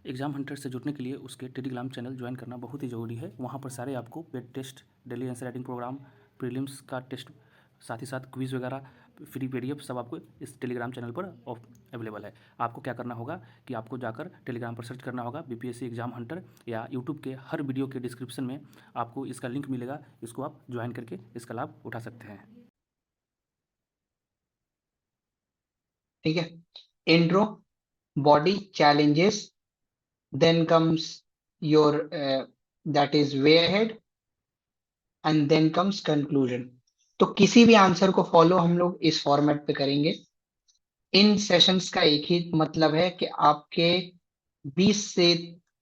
Exam Hunter से जुड़ने के लिए उसके टेलीग्राम चैनल ज्वाइन करना बहुत ही ज़रूरी है। वहाँ पर सारे आपको paid test, daily answer writing program, prelims का टेस्ट, साथ ही साथ क्विज़ वगैरह, फ्री पीडीएफ सब आपको इस टेलीग्राम चैनल पर अवेलेबल है। आपको क्या करना होगा कि आपको जाकर टेलीग्राम पर सर्च करना होगा बीपीएससी एग्ज़ाम हंटर, या यूट्यूब के हर वीडियो के डिस्क्रिप्शन में आपको इसका लिंक मिलेगा। इसको आप ज्वाइन करके इसका लाभ उठा सकते हैं। ठीक है। Intro, body, challenges, then comes your that is way ahead, and then comes conclusion. तो किसी भी आंसर को फॉलो हम लोग इस फॉर्मेट पे करेंगे। इन सेशंस का एक ही मतलब है कि आपके 20 से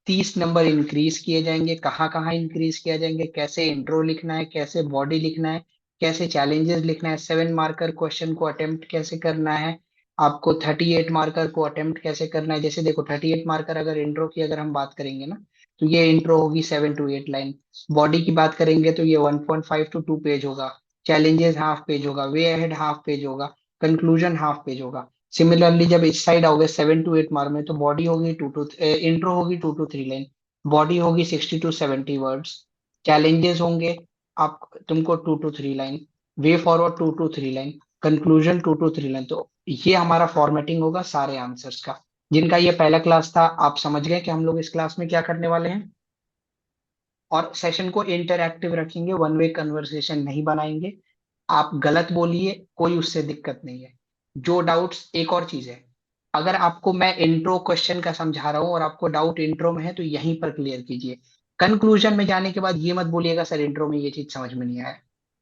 30 नंबर इंक्रीज किए जाएंगे। कहाँ कहाँ इंक्रीज किया जाएंगे, कैसे इंट्रो लिखना है, कैसे बॉडी लिखना है, कैसे चैलेंजेस लिखना है, 7 मार्कर क्वेश्चन को अटेम्प्ट कैसे करना है, आपको 38 मार्कर को अटेम्प्ट कैसे करना है। जैसे देखो 38 मार्कर अगर इंट्रो की अगर हम बात करेंगे ना, तो ये इंट्रो होगी 7 to 8 लाइन। बॉडी की बात करेंगे तो ये 1.5 to 2 पेज होगा। चैलेंजेस हाफ पेज होगा, वे अहेड हाफ पेज होगा, कंक्लूजन हाफ पेज होगा। सिमिलरली जब इस साइड आओगे 7 to 8 मार्क में, तो बॉडी होगी इंट्रो होगी 2 to 3 लाइन, बॉडी होगी 60 to 70 वर्ड्स, चैलेंजेस होंगे आप तुमको 2 to 3 line, way forward 2 to 3 line, conclusion 2 to 3 line. तो ये हमारा फॉर्मेटिंग होगा सारे आंसर्स का। जिनका ये पहला क्लास था, आप समझ गए कि हम लोग इस क्लास में क्या करने वाले हैं। और सेशन को इंटरैक्टिव रखेंगे, वन वे कन्वर्सेशन नहीं बनाएंगे। आप गलत बोलिए, कोई उससे दिक्कत नहीं है। जो डाउट्स, एक और चीज है, अगर आपको मैं इंट्रो क्वेश्चन का समझा रहा हूं और आपको डाउट इंट्रो में है तो यहीं पर क्लियर कीजिए। कंक्लूजन में जाने के बाद ये मत बोलिएगा सर इंट्रो में ये चीज समझ में नहीं आया।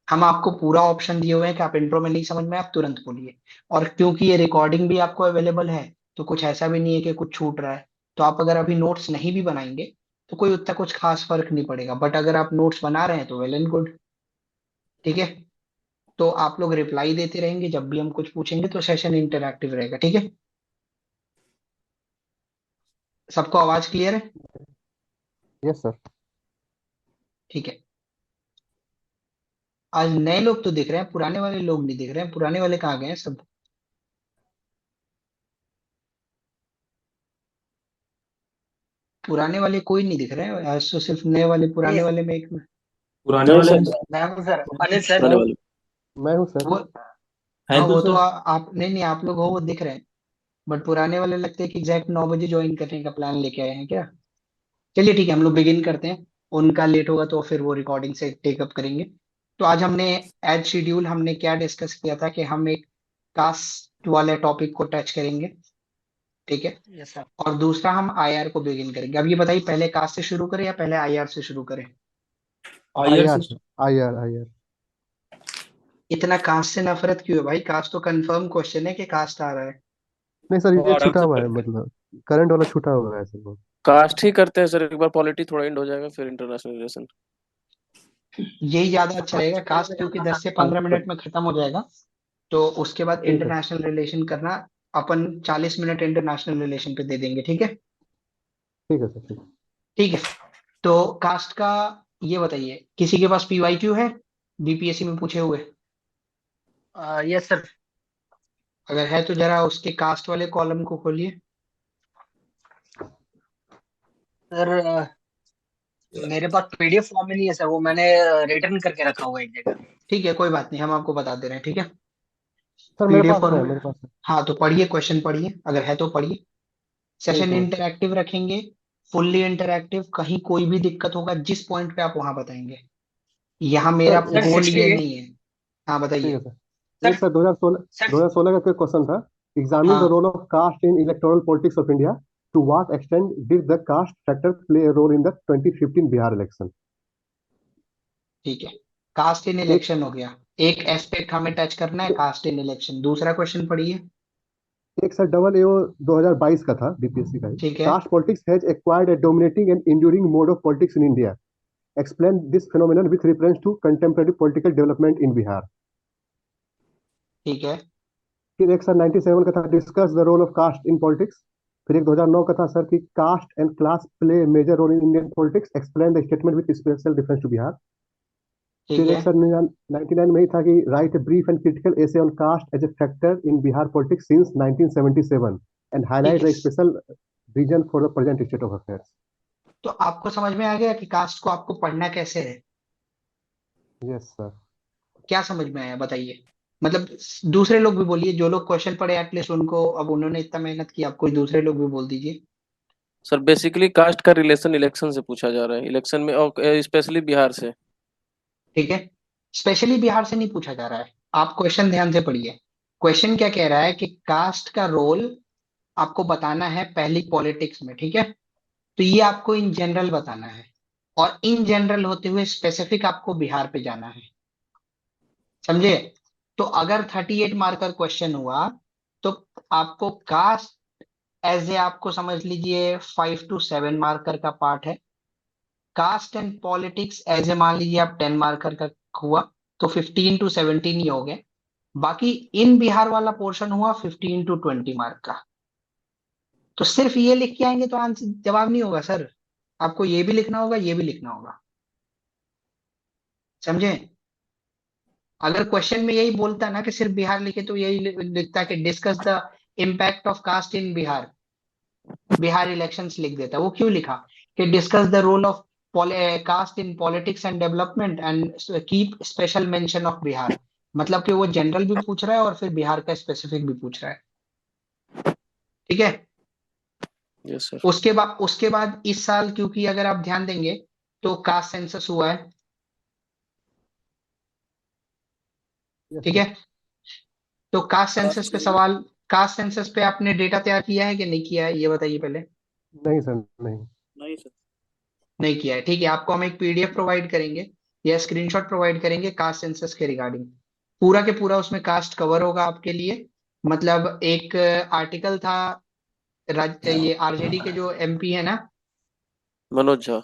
हम आपको पूरा ऑप्शन दिए हुए हैं कि आप इंट्रो में नहीं समझ में आया, आप तुरंत बोलिए। और क्योंकि ये रिकॉर्डिंग भी आपको अवेलेबल है, तो कुछ ऐसा भी नहीं है कि कुछ छूट रहा है। तो आप अगर अभी नोट्स नहीं भी बनाएंगे तो कोई उतना कुछ खास फर्क नहीं पड़ेगा, बट अगर आप नोट्स बना रहे हैं तो वेल एंड गुड। ठीक है। तो आप लोग रिप्लाई देते रहेंगे, जब भी हम कुछ पूछेंगे तो सेशन इंटरैक्टिव रहेगा। ठीक है। सबको आवाज क्लियर है? Yes sir. ठीक है। आज नए लोग तो दिख रहे हैं, पुराने वाले लोग नहीं दिख रहे हैं। पुराने वाले कहाँ गए हैं सब? पुराने वाले कोई नहीं दिख रहे हैं आज तो, सिर्फ नए वाले। पुराने वाले में एक पुराने वाले मैं हूँ सर, अनिल सर। पुराने वाले मैं हूँ सर। वो, हाँ हैं तो वो तो सर। आप नहीं नहीं, आप लोग हो वो दिख रहे हैं। बट पुराने वाले लगते हैं कि एग्जैक्ट 9 बजे ज्वाइन करने का प्लान लेके आए हैं क्या। चलिए ठीक है, हम लोग बिगिन करते हैं। उनका लेट होगा तो फिर वो रिकॉर्डिंग से टेकअप करेंगे। तो आज हमने एज शेड्यूल हमने क्या डिस्कस किया था कि हम एक कास्ट वाले टॉपिक को टच करेंगे। ठीक है। Yes sir. और दूसरा हम आईआर को बिगिन करेंगे। अब ये बताइए पहले कास्ट से शुरू करें या पहले आईआर से शुरू करें? आईआर आईआर से। Sir, IR IR. इतना कास्ट से नफरत क्यों है भाई? कास्ट तो कंफर्म क्वेश्चन है कि कास्ट आ रहा है। नहीं सर, वो ये आराम छूटा से हुआ है, करते हैं। मतलब करंट वाला छूटा हुआ है सर वो। कास्ट ही करते हैं सर, एक बार पॉलिटी थोड़ा एंड हो जाएगा फिर इंटरनेशनल रिलेशन। यही ज्यादा अच्छा रहेगा कास्ट, क्योंकि 10 से 15 मिनट में खत्म हो जाएगा। तो उसके बाद ठीक है। इंटरनेशनल रिलेशन करना, अपन 40 मिनट इंटरनेशनल रिलेशन पे दे देंगे। ठीक है। ठीक है सर, ठीक। ठीक है। तो कास्ट का ये बताइए, किसी के पास पीवाईक्यू है बीपीएससी में पूछे हुए? Yes sir. अगर है तो जरा उसके कास्ट वाले कॉलम को खोलिए। सर मेरे पास पीडीएफ फॉर्म में नहीं है सर, वो मैंने रिटर्न करके रखा हुआ है एक जगह। ठीक है, कोई बात नहीं, हम आपको बता दे रहे हैं। ठीक है। सर मेरे पीडीएफ पास है, फॉर्म, मेरे पास है। हाँ तो पढ़िए, क्वेश्चन पढ़िए, अगर है तो पढ़िए। ठीक सेशन है। इंटरैक्टिव रखेंगे, फुल्ली इंटरैक्टिव। कहीं कोई भी दिक्कत होगा जिस पॉइंट पे आप वहां बताएंगे। यहाँ मेरा सर एक, सर गोल ये 68। नहीं है। हाँ ठीक है बताइए। सर, एक सर 2016, सर 2016 का क्वेश्चन था। एग्जामिन द हाँ role of caste in electoral politics of India, to what extent did the caste factor play a role in the 2015 Bihar election. ठीक है, कास्ट इन एक इलेक्शन हो गया। एक एस्पेक्ट हमें टच करना है, कास्ट इन इलेक्शन। दूसरा क्वेश्चन पढ़िए। एक सर डबल एओ 2022 का था, बीपीएससी का ही। ठीक है। Caste politics has acquired a dominating and enduring mode of politics in India. Explain this phenomenon with reference to contemporary political development in Bihar. ठीक है। फिर एक सर 97 का था, discuss the role of caste in politics. फिर एक 2009 का था सर कि caste and class play major role in Indian politics, explain the statement with special difference to Bihar. ठीक फिर है। एक सर 99 में ही था कि write a brief and critical essay on caste as a factor in Bihar politics since 1977 and ठीक highlight है। The special reason for the present state of affairs. तो आपको समझ में आ गया कि कास्ट को आपको पढ़ना कैसे है? Yes, sir. क्या समझ में आया बताइए? मतलब दूसरे लोग भी बोलिए, जो लोग क्वेश्चन पढ़े एटलीस्ट उनको, अब उन्होंने इतना मेहनत की, आप कोई दूसरे लोग भी बोल दीजिए। सर बेसिकली कास्ट का रिलेशन इलेक्शन से पूछा जा रहा है, इलेक्शन में और स्पेशली बिहार से। ठीक है, स्पेशली बिहार से नहीं पूछा जा रहा है, आप क्वेश्चन ध्यान से पढ़िए। क्वेश्चन क्या कह रहा है कि कास्ट का रोल आपको बताना है पहली पॉलिटिक्स में, ठीक है? तो ये आपको इन जनरल बताना है, और इन जनरल होते हुए स्पेसिफिक आपको बिहार पे जाना है, समझे? तो अगर 38 मार्कर क्वेश्चन हुआ तो आपको कास्ट एज ए, आपको समझ लीजिए 5 to 7 मार्कर का पार्ट है। Caste and politics as a मान लीजिए आप 10 मार्कर का हुआ, तो 15 to 17 ही हो गए। बाकी इन बिहार वाला पोर्शन हुआ 15 to 20 मार्क का। तो सिर्फ ये लिख के आएंगे तो आंसर जवाब नहीं होगा सर, आपको ये भी लिखना होगा, ये भी लिखना होगा, समझे? अगर क्वेश्चन में यही बोलता ना कि सिर्फ बिहार लिखे, तो यही लिखता कि discuss the impact of caste in Bihar, Bihar elections लिख देता। वो क्यों लिखा कि discuss the role of caste in politics and development and keep special mention of Bihar? मतलब कि वो जनरल भी पूछ रहा है और फिर बिहार का स्पेसिफिक भी पूछ रहा है, ठीक है? Yes sir. उसके बाद इस साल, क्योंकि अगर आप ध्यान देंगे तो कास्ट सेंसस हुआ है, Yes, ठीक sir. है? तो कास्ट सेंसस पे सवाल, कास्ट सेंसस पे आपने डेटा तैयार किया है कि नहीं किया है, ये बताइए पहले। नहीं सर, नहीं. नहीं सर। नहीं किया है, ठीक है। आपको हम एक पीडीएफ प्रोवाइड करेंगे या स्क्रीनशॉट प्रोवाइड करेंगे कास्ट सेंसस के रिगार्डिंग, पूरा के पूरा उसमें कास्ट कवर होगा आपके लिए। मतलब एक आर्टिकल था, ये आरजेडी के जो एमपी है ना, मनोज झा।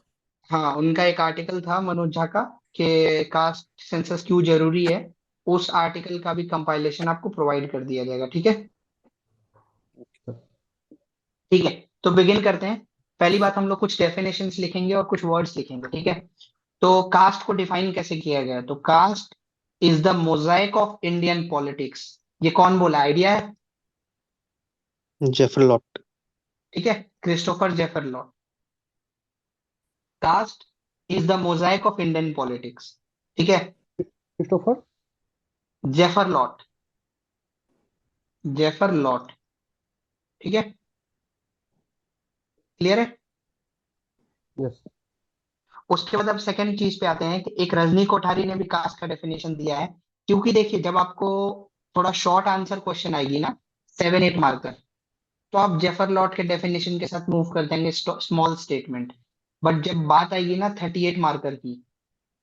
हाँ, उनका एक आर्टिकल था मनोज झा का कि कास्ट सेंसस क्यों जरूरी है। उस आर्टिकल का भी कंपाइलेशन आपको प्रोवाइड कर दिया जाएगा, ठीक है? ठीक है, तो बिगिन करते हैं। पहली बात, हम लोग कुछ डेफिनेशंस लिखेंगे और कुछ वर्ड्स लिखेंगे, ठीक है? तो कास्ट को डिफाइन कैसे किया गया है? तो caste is the mosaic of Indian politics. ये कौन बोला, आइडिया है? Jaffrelot. ठीक है, Christopher Jaffrelot. Caste is the mosaic of Indian politics, ठीक है? Christopher? Jaffrelot, Jaffrelot, ठीक है? क्लियर है? Yes. उसके बाद अब सेकंड चीज पे आते हैं कि एक रजनी कोठारी ने भी कास्ट का डेफिनेशन दिया है। क्योंकि देखिए, जब आपको थोड़ा शॉर्ट आंसर क्वेश्चन आएगी ना, 7-8 मार्कर, तो आप जेफर लॉट के डेफिनेशन के साथ मूव कर देंगे, स्मॉल स्टेटमेंट। बट जब बात आएगी ना 38 मार्कर की,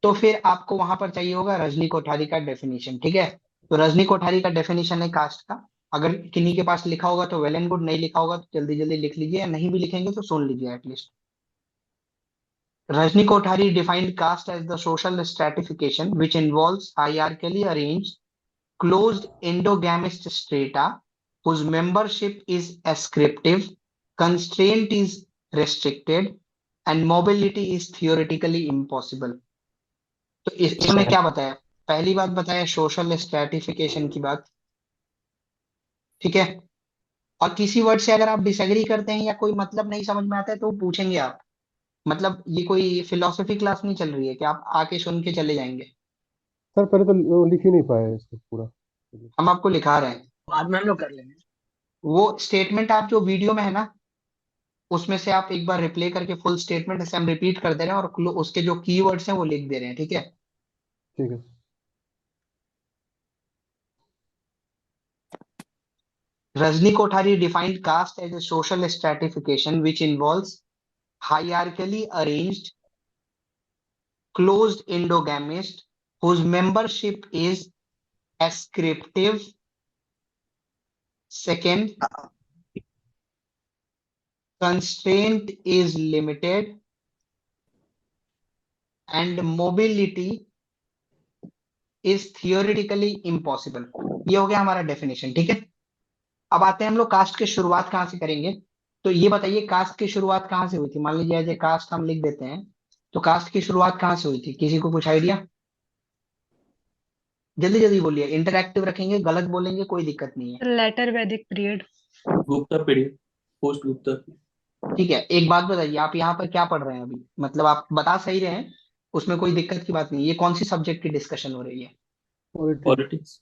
तो फिर आपको वहां पर चाहिए होगा रजनी कोठारी का डेफिनेशन, ठीक है? तो रजनी कोठारी का डेफिनेशन है कास्ट का। अगर किन्हीं के पास लिखा होगा तो वेल एंड गुड, नहीं लिखा होगा तो जल्दी जल्दी लिख लीजिए, या नहीं भी लिखेंगे तो सुन लीजिए at least. Rajni Kothari defined caste as the social stratification which involves hierarchically arranged, closed endogamist strata whose membership is ascriptive, constraint is restricted, and mobility is theoretically impossible. तो इसमें क्या बताया? पहली बात बताया सोशल स्ट्रैटिफिकेशन की बात, ठीक है? और किसी वर्ड से अगर आप डिसएग्री करते हैं या कोई मतलब नहीं समझ में आता है तो वो पूछेंगे आप। मतलब ये कोई फिलोसफी क्लास नहीं चल रही है कि आप आके सुन के चले जाएंगे। सर पहले तो वो लिख ही नहीं पाए इसको पूरा. हम आपको लिखा रहे हैं, बाद में हम लोग कर लेंगे। वो स्टेटमेंट आप जो वीडियो में है ना, उसमें से आप एक बार रिप्ले करके फुल स्टेटमेंट ऐसे हम रिपीट कर दे रहे हैं, और उसके जो कीवर्ड्स हैं वो लिख दे रहे हैं, ठीक है? ठीक है. Rajni Kothari defined caste as a social stratification which involves hierarchically arranged, closed endogamist whose membership is ascriptive. Second, constraint is limited, and mobility is theoretically impossible. ये हो गया हमारा डेफिनेशन, ठीक है? अब आते हैं हम लोग कास्ट की शुरुआत कहाँ से करेंगे। तो ये बताइए कास्ट की शुरुआत कहाँ से हुई थी? मान लीजिए एज ए कास्ट हम लिख देते हैं, तो कास्ट की शुरुआत कहाँ से हुई थी? किसी को कुछ आइडिया? जल्दी जल्दी बोलिए, इंटरैक्टिव रखेंगे, गलत बोलेंगे कोई दिक्कत नहीं है। लेटर वैदिक period. Gupta period, post Gupta. ठीक है, एक बात बताइए, आप यहाँ पर क्या पढ़ रहे हैं अभी? मतलब आप बता सही रहे हैं, उसमें कोई दिक्कत की बात नहीं। ये कौन सी सब्जेक्ट की डिस्कशन हो रही है? पॉलिटिक्स। पॉलिटिक्स।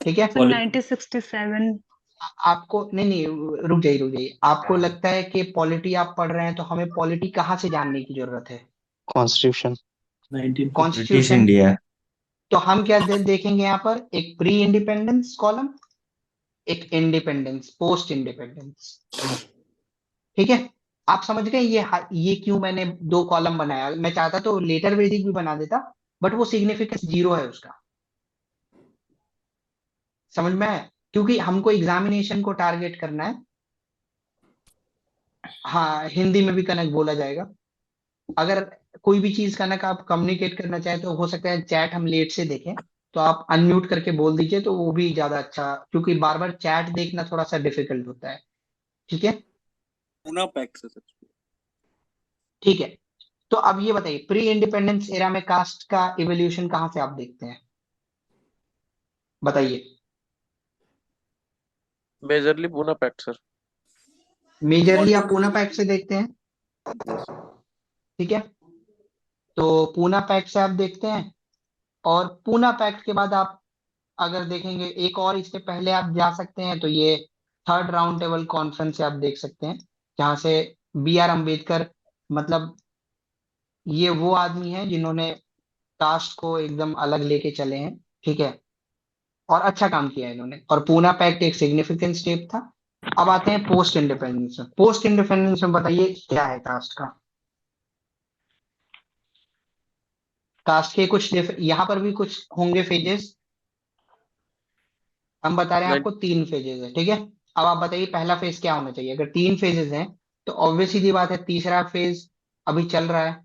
ठीक है, सर 1967। आपको नहीं नहीं, रुक जाइए, आपको लगता है कि पॉलिटी आप पढ़ रहे हैं तो हमें पॉलिटी कहाँ से जानने की जरूरत है? कॉन्स्टिट्यूशन। 1950। British constitution. इंडिया। तो हम क्या देखेंगे यहाँ पर? एक प्री इंडिपेंडेंस कॉलम, एक इंडिपेंडेंस, पोस्ट इंडिपेंडेंस। ठीक है, आप समझ गए ये क्यों मैंने दो कॉलम बनाया? मैं चाहता तो लेटर वैदिक भी बना देता, बट वो सिग्निफिकेंस जीरो है उसका। समझ में आया? क्योंकि हमको एग्जामिनेशन को टारगेट करना है। हाँ, हिंदी में भी कनक बोला जाएगा। अगर कोई भी चीज कनक आप कम्युनिकेट करना चाहें तो हो सकता है चैट हम लेट से देखें, तो आप अनम्यूट करके बोल दीजिए, तो वो भी ज्यादा अच्छा, क्योंकि बार बार चैट देखना थोड़ा सा डिफिकल्ट होता है। ठीक है, पूना पैक से सर। ठीक है। तो अब ये बताइए, प्री इंडिपेंडेंस एरा में कास्ट का इवोल्यूशन कहाँ से आप देखते हैं? बताइए। Majorly Poona pact sir. Majorly आप पूना पैक्ट से देखते हैं? यस। ठीक है, तो पूना पैक्ट से आप देखते हैं, और पूना पैक्ट के बाद आप अगर देखेंगे एक और इससे पहले आप जा सकते हैं, तो ये थर्ड राउंड टेबल कॉन्फ्रेंस से आप देख सकते हैं, जहां से B.R. अम्बेडकर, मतलब ये वो आदमी हैं जिन्होंने कास्ट को एकदम अलग लेके चले हैं। ठीक है, और अच्छा काम किया है इन्होंने, और पूना पैक्ट एक सिग्निफिकेंट स्टेप था। अब आते हैं पोस्ट इंडिपेंडेंस में। पोस्ट इंडिपेंडेंस में बताइए क्या है कास्ट का? कास्ट के कुछ यहाँ पर भी कुछ होंगे फेजेस। हम बता रहे हैं आपको 3 फेजेस है। ठीक है, अब आप बताइए पहला फेज क्या होना चाहिए? अगर 3 फेजेस हैं तो ऑब्वियस सी बात है, तीसरा फेज अभी चल रहा है,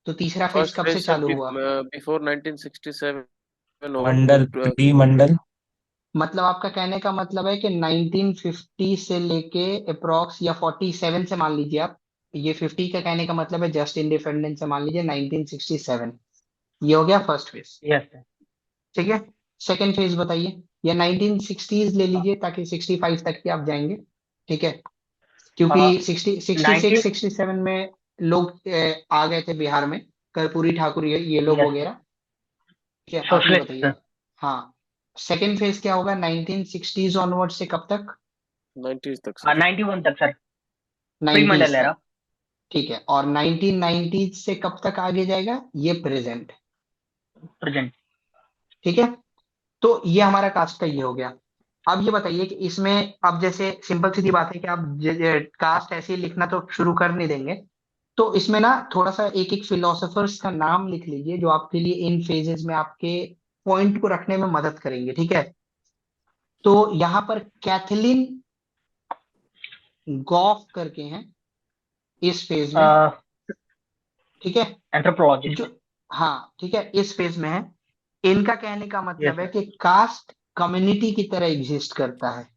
तो तीसरा फेज फर्स्ट कब से फेज सर चालू हुआ? बिफोर 1967 होगा मंडल, प्री मंडल। मतलब आपका कहने का मतलब है कि 1950 से लेके अप्रॉक्स या 47 से मान लीजिए आप, ये 50 का कहने का मतलब है जस्ट इंडिपेंडेंस से मान लीजिए 1967, ये हो गया फर्स्ट फेज। Yes sir. ठीक है, सेकेंड फेज बताइए, या 1960s ले लीजिए ताकि 65 तक के आप जाएंगे। ठीक है, क्योंकि 66 19 67 में लोग आ गए थे बिहार में, कर्पूरी ठाकुर ये लोग यस वगैरह। ठीक है, आप ये सोशलिस्ट बताइए। सर। हाँ, सेकेंड फेज क्या होगा 1960s ऑनवर्ड से कब तक? 90s तक सर। 91 तक सर, प्री 90s मंडल तक। एरा। ठीक है, और 1990s से कब तक आगे जाएगा? ये प्रेजेंट। प्रेजेंट। ठीक है, तो ये हमारा कास्ट का ये हो गया। अब ये बताइए कि इसमें, अब जैसे सिंपल सीधी बात है कि आप कास्ट ऐसे ही लिखना तो शुरू कर नहीं देंगे, तो इसमें ना थोड़ा सा एक एक फिलोसोफर्स का नाम लिख लीजिए जो आपके लिए इन फेजेस में आपके पॉइंट को रखने में मदद करेंगे। ठीक है, तो यहाँ पर कैथलीन गॉफ करके हैं इस फेज में। ठीक है, एंथ्रोपोलॉजिस्ट। जो, हाँ ठीक है, इस फेज में है। इनका कहने का यस मतलब है सर। कि कास्ट कम्युनिटी की तरह एग्जिस्ट करता है।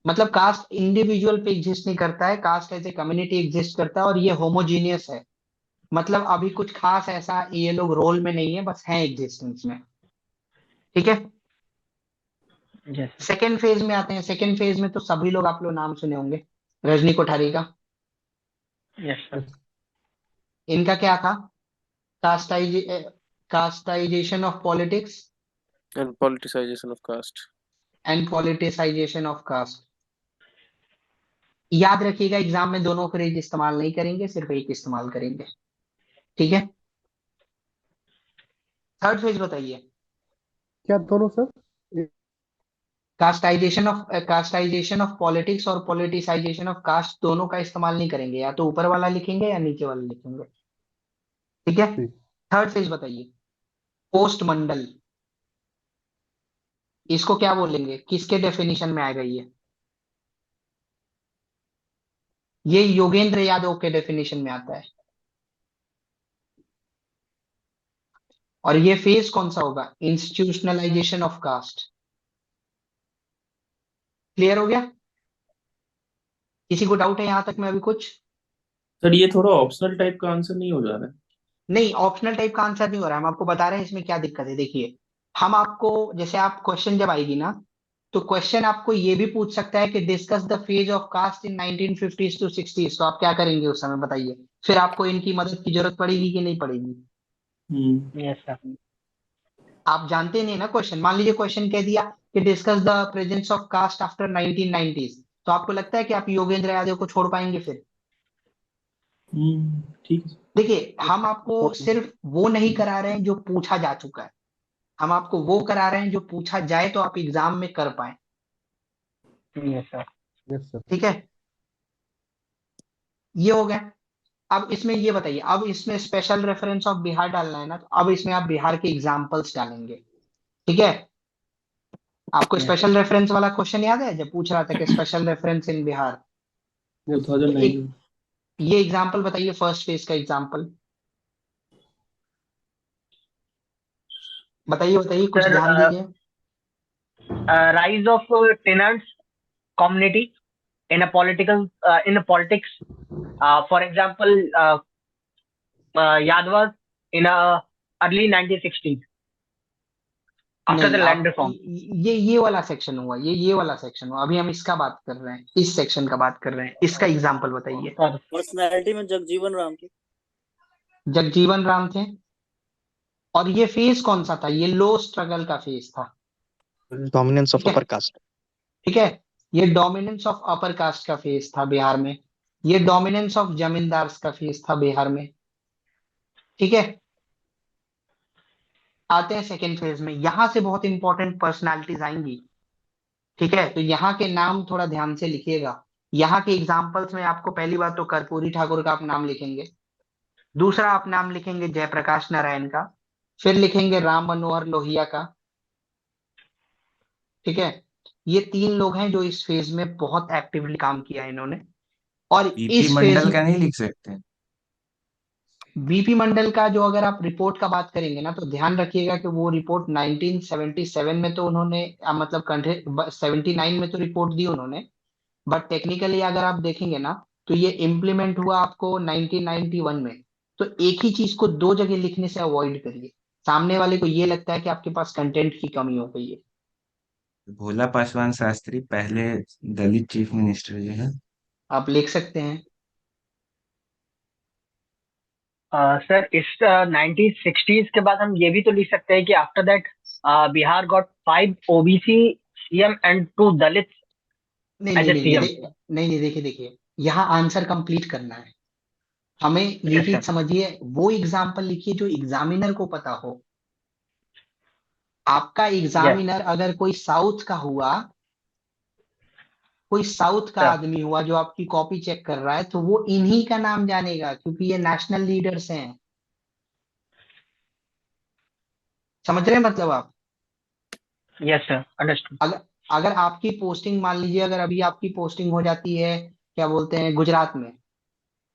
मतलब कास्ट इंडिविजुअल पे एग्जिस्ट नहीं करता है, caste as a community exist करता है, और ये होमोजीनियस है। मतलब अभी कुछ खास ऐसा ये लोग रोल में नहीं है, बस हैं एग्जिस्टेंस में। ठीक है, यस सेकेंड फेज में आते हैं। सेकेंड फेज में तो सभी लोग, आप लोग नाम सुने होंगे, रजनी कोठारी का। Yes sir. इनका क्या था? Casteise casteisation of politics and politicisation of caste. And politicisation of caste. याद रखिएगा, एग्जाम में दोनों फ्रेज इस्तेमाल नहीं करेंगे, सिर्फ एक इस्तेमाल करेंगे। ठीक है, थर्ड फेज बताइए। क्या दोनों सर? कास्टाइजेशन ऑफ पॉलिटिक्स और पॉलिटिसाइजेशन ऑफ कास्ट दोनों का इस्तेमाल नहीं करेंगे, या तो ऊपर वाला लिखेंगे या नीचे वाला लिखेंगे। ठीक है, ठीक। थर्ड फेज बताइए। पोस्ट मंडल, इसको क्या बोलेंगे? किसके डेफिनेशन में आएगा ये योगेंद्र यादव के डेफिनेशन में आता है। और ये फेज कौन सा होगा? Institutionalisation of cast. क्लियर हो गया? किसी को डाउट है यहां तक में अभी कुछ? सर ये थोड़ा ऑप्शनल टाइप का आंसर नहीं हो जा रहा है? नहीं, ऑप्शनल टाइप का आंसर नहीं हो रहा है, हम आपको बता रहे हैं इसमें क्या दिक्कत है। देखिए, हम आपको, जैसे आप क्वेश्चन जब आएगी ना, तो क्वेश्चन आपको ये भी पूछ सकता है कि discuss the phase of caste in 1950s to 60s, तो आप क्या करेंगे उस समय बताइए। फिर आपको इनकी मदद की जरूरत पड़ेगी कि नहीं पड़ेगी? Yes sir. आप जानते नहीं ना क्वेश्चन। मान लीजिए क्वेश्चन कह दिया कि discuss the presence of caste after 1990s, तो आपको लगता है कि आप योगेंद्र यादव को छोड़ पाएंगे फिर? ठीक है। देखिए, हम आपको सिर्फ वो नहीं करा रहे हैं जो पूछा जा चुका है, हम आपको वो करा रहे हैं जो पूछा जाए तो आप एग्जाम में कर पाए। Yes sir. Yes sir. ठीक है, ये हो गया। अब इसमें ये बताइए, अब इसमें स्पेशल रेफरेंस ऑफ बिहार डालना है ना, तो अब इसमें आप बिहार के एग्जाम्पल्स डालेंगे। ठीक है, आपको Yes. स्पेशल रेफरेंस वाला क्वेश्चन याद है जब पूछ रहा था कि स्पेशल रेफरेंस इन बिहार? तो 2009 एक ये एग्जाम्पल बताइए, फर्स्ट फेज का एग्जाम्पल बताइए, बताइए, कुछ सर, ध्यान दीजिए। rise of tenants community in a politics. For example, Yadavas in early 1960s after नहीं, the land आप reform. ये वाला सेक्शन हुआ, ये वाला सेक्शन हुआ, अभी हम इसका बात कर रहे हैं, इस सेक्शन का बात कर रहे हैं, इसका एग्जाम्पल बताइए। सर, पर्सनैलिटी में जगजीवन राम की। जगजीवन राम थे, और ये फेज कौन सा था? ये लो स्ट्रगल का फेज था। डोमिनेंस ऑफ ठीक है, अपर कास्ट। ठीक है, ये डोमिनेंस ऑफ अपर कास्ट का फेज था बिहार में, ये डोमिनेंस ऑफ जमींदार्स का फेज था बिहार में। ठीक है, आते हैं सेकेंड फेज में, यहां से बहुत इंपॉर्टेंट पर्सनालिटीज आएंगी। ठीक है, तो यहाँ के नाम थोड़ा ध्यान से लिखिएगा। यहाँ के एग्जाम्पल्स में आपको पहली बात तो कर्पूरी ठाकुर का आप नाम लिखेंगे, दूसरा आप नाम लिखेंगे जयप्रकाश नारायण का, फिर लिखेंगे राम मनोहर लोहिया का। ठीक है, ये तीन लोग हैं जो इस फेज में बहुत एक्टिवली काम किया है इन्होंने। और बीपी इस फेज मंडल में का नहीं लिख सकते? बीपी मंडल का जो अगर आप रिपोर्ट का बात करेंगे ना, तो ध्यान रखिएगा कि वो रिपोर्ट 1977 में तो उन्होंने मतलब 79 में तो रिपोर्ट दी उन्होंने, बट टेक्निकली अगर आप देखेंगे ना तो ये इम्प्लीमेंट हुआ आपको 1991 में। तो एक ही चीज को दो जगह लिखने से अवॉइड करिए, सामने वाले को ये लगता है कि आपके पास कंटेंट की कमी हो गई है। भोला पासवान शास्त्री पहले दलित चीफ मिनिस्टर जो है। आप लिख सकते हैं। सर, इस 1960s के बाद हम ये भी तो लिख सकते हैं कि after that Bihar got 5 OBC CM and 2 दलित नहीं एज नहीं ए नहीं सीएम। नहीं नहीं, देखिए देखिए, यहाँ आंसर कंप्लीट करना है हमें, ये यस चीज सर। समझिए। वो एग्जाम्पल लिखिए जो एग्जामिनर को पता हो। आपका यस एग्जामिनर अगर कोई साउथ का हुआ, कोई साउथ का सर। आदमी हुआ जो आपकी कॉपी चेक कर रहा है, तो वो इन्हीं का नाम जानेगा क्योंकि ये नेशनल लीडर्स हैं। समझ रहे हैं मतलब आप? Yes sir, understood. अगर अगर आपकी पोस्टिंग, मान लीजिए अगर अभी आपकी पोस्टिंग हो जाती है, क्या बोलते हैं, गुजरात में,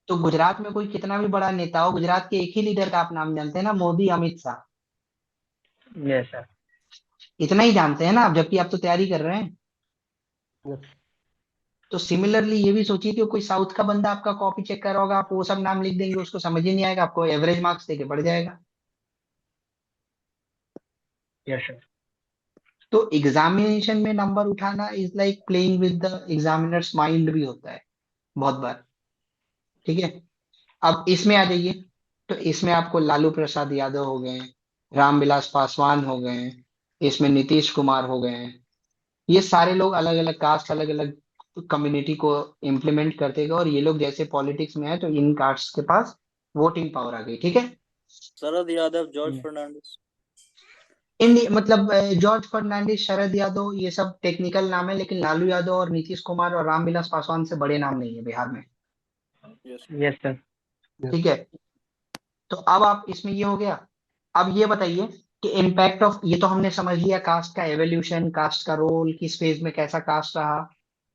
तो गुजरात में कोई कितना भी बड़ा नेता हो, गुजरात के एक ही लीडर का आप नाम जानते हैं ना, मोदी, अमित शाह, यस सर। इतना ही जानते हैं ना आप, जबकि आप तो तैयारी कर रहे हैं। तो सिमिलरली ये भी सोचिए कि कोई साउथ का बंदा आपका कॉपी चेक कर रहा होगा, आप वो सब नाम लिख देंगे, उसको समझ ही नहीं आएगा, आपको एवरेज मार्क्स देके बढ़ जाएगा। Yes sir. तो एग्जामिनेशन में नंबर उठाना is like playing with the examiners mind भी होता है बहुत बार। ठीक है, अब इसमें आ जाइए, तो इसमें आपको लालू प्रसाद यादव हो गए हैं, रामविलास पासवान हो गए हैं, इसमें नीतीश कुमार हो गए हैं। ये सारे लोग अलग अलग कास्ट, अलग अलग कम्युनिटी को इम्प्लीमेंट करते गए, और ये लोग जैसे पॉलिटिक्स में है तो इन कास्ट के पास वोटिंग पावर आ गई। ठीक है, शरद यादव, जॉर्ज फर्नांडिस। इन मतलब जॉर्ज फर्नांडिस, शरद यादव, ये सब टेक्निकल नाम है, लेकिन लालू यादव और नीतीश कुमार और रामविलास पासवान से बड़े नाम नहीं है बिहार में। Yes sir. ठीक है, तो अब आप इसमें ये हो गया। अब ये बताइए कि इम्पैक्ट ऑफ, ये तो हमने समझ लिया कास्ट का एवोल्यूशन, कास्ट का रोल, किस फेज में कैसा कास्ट रहा।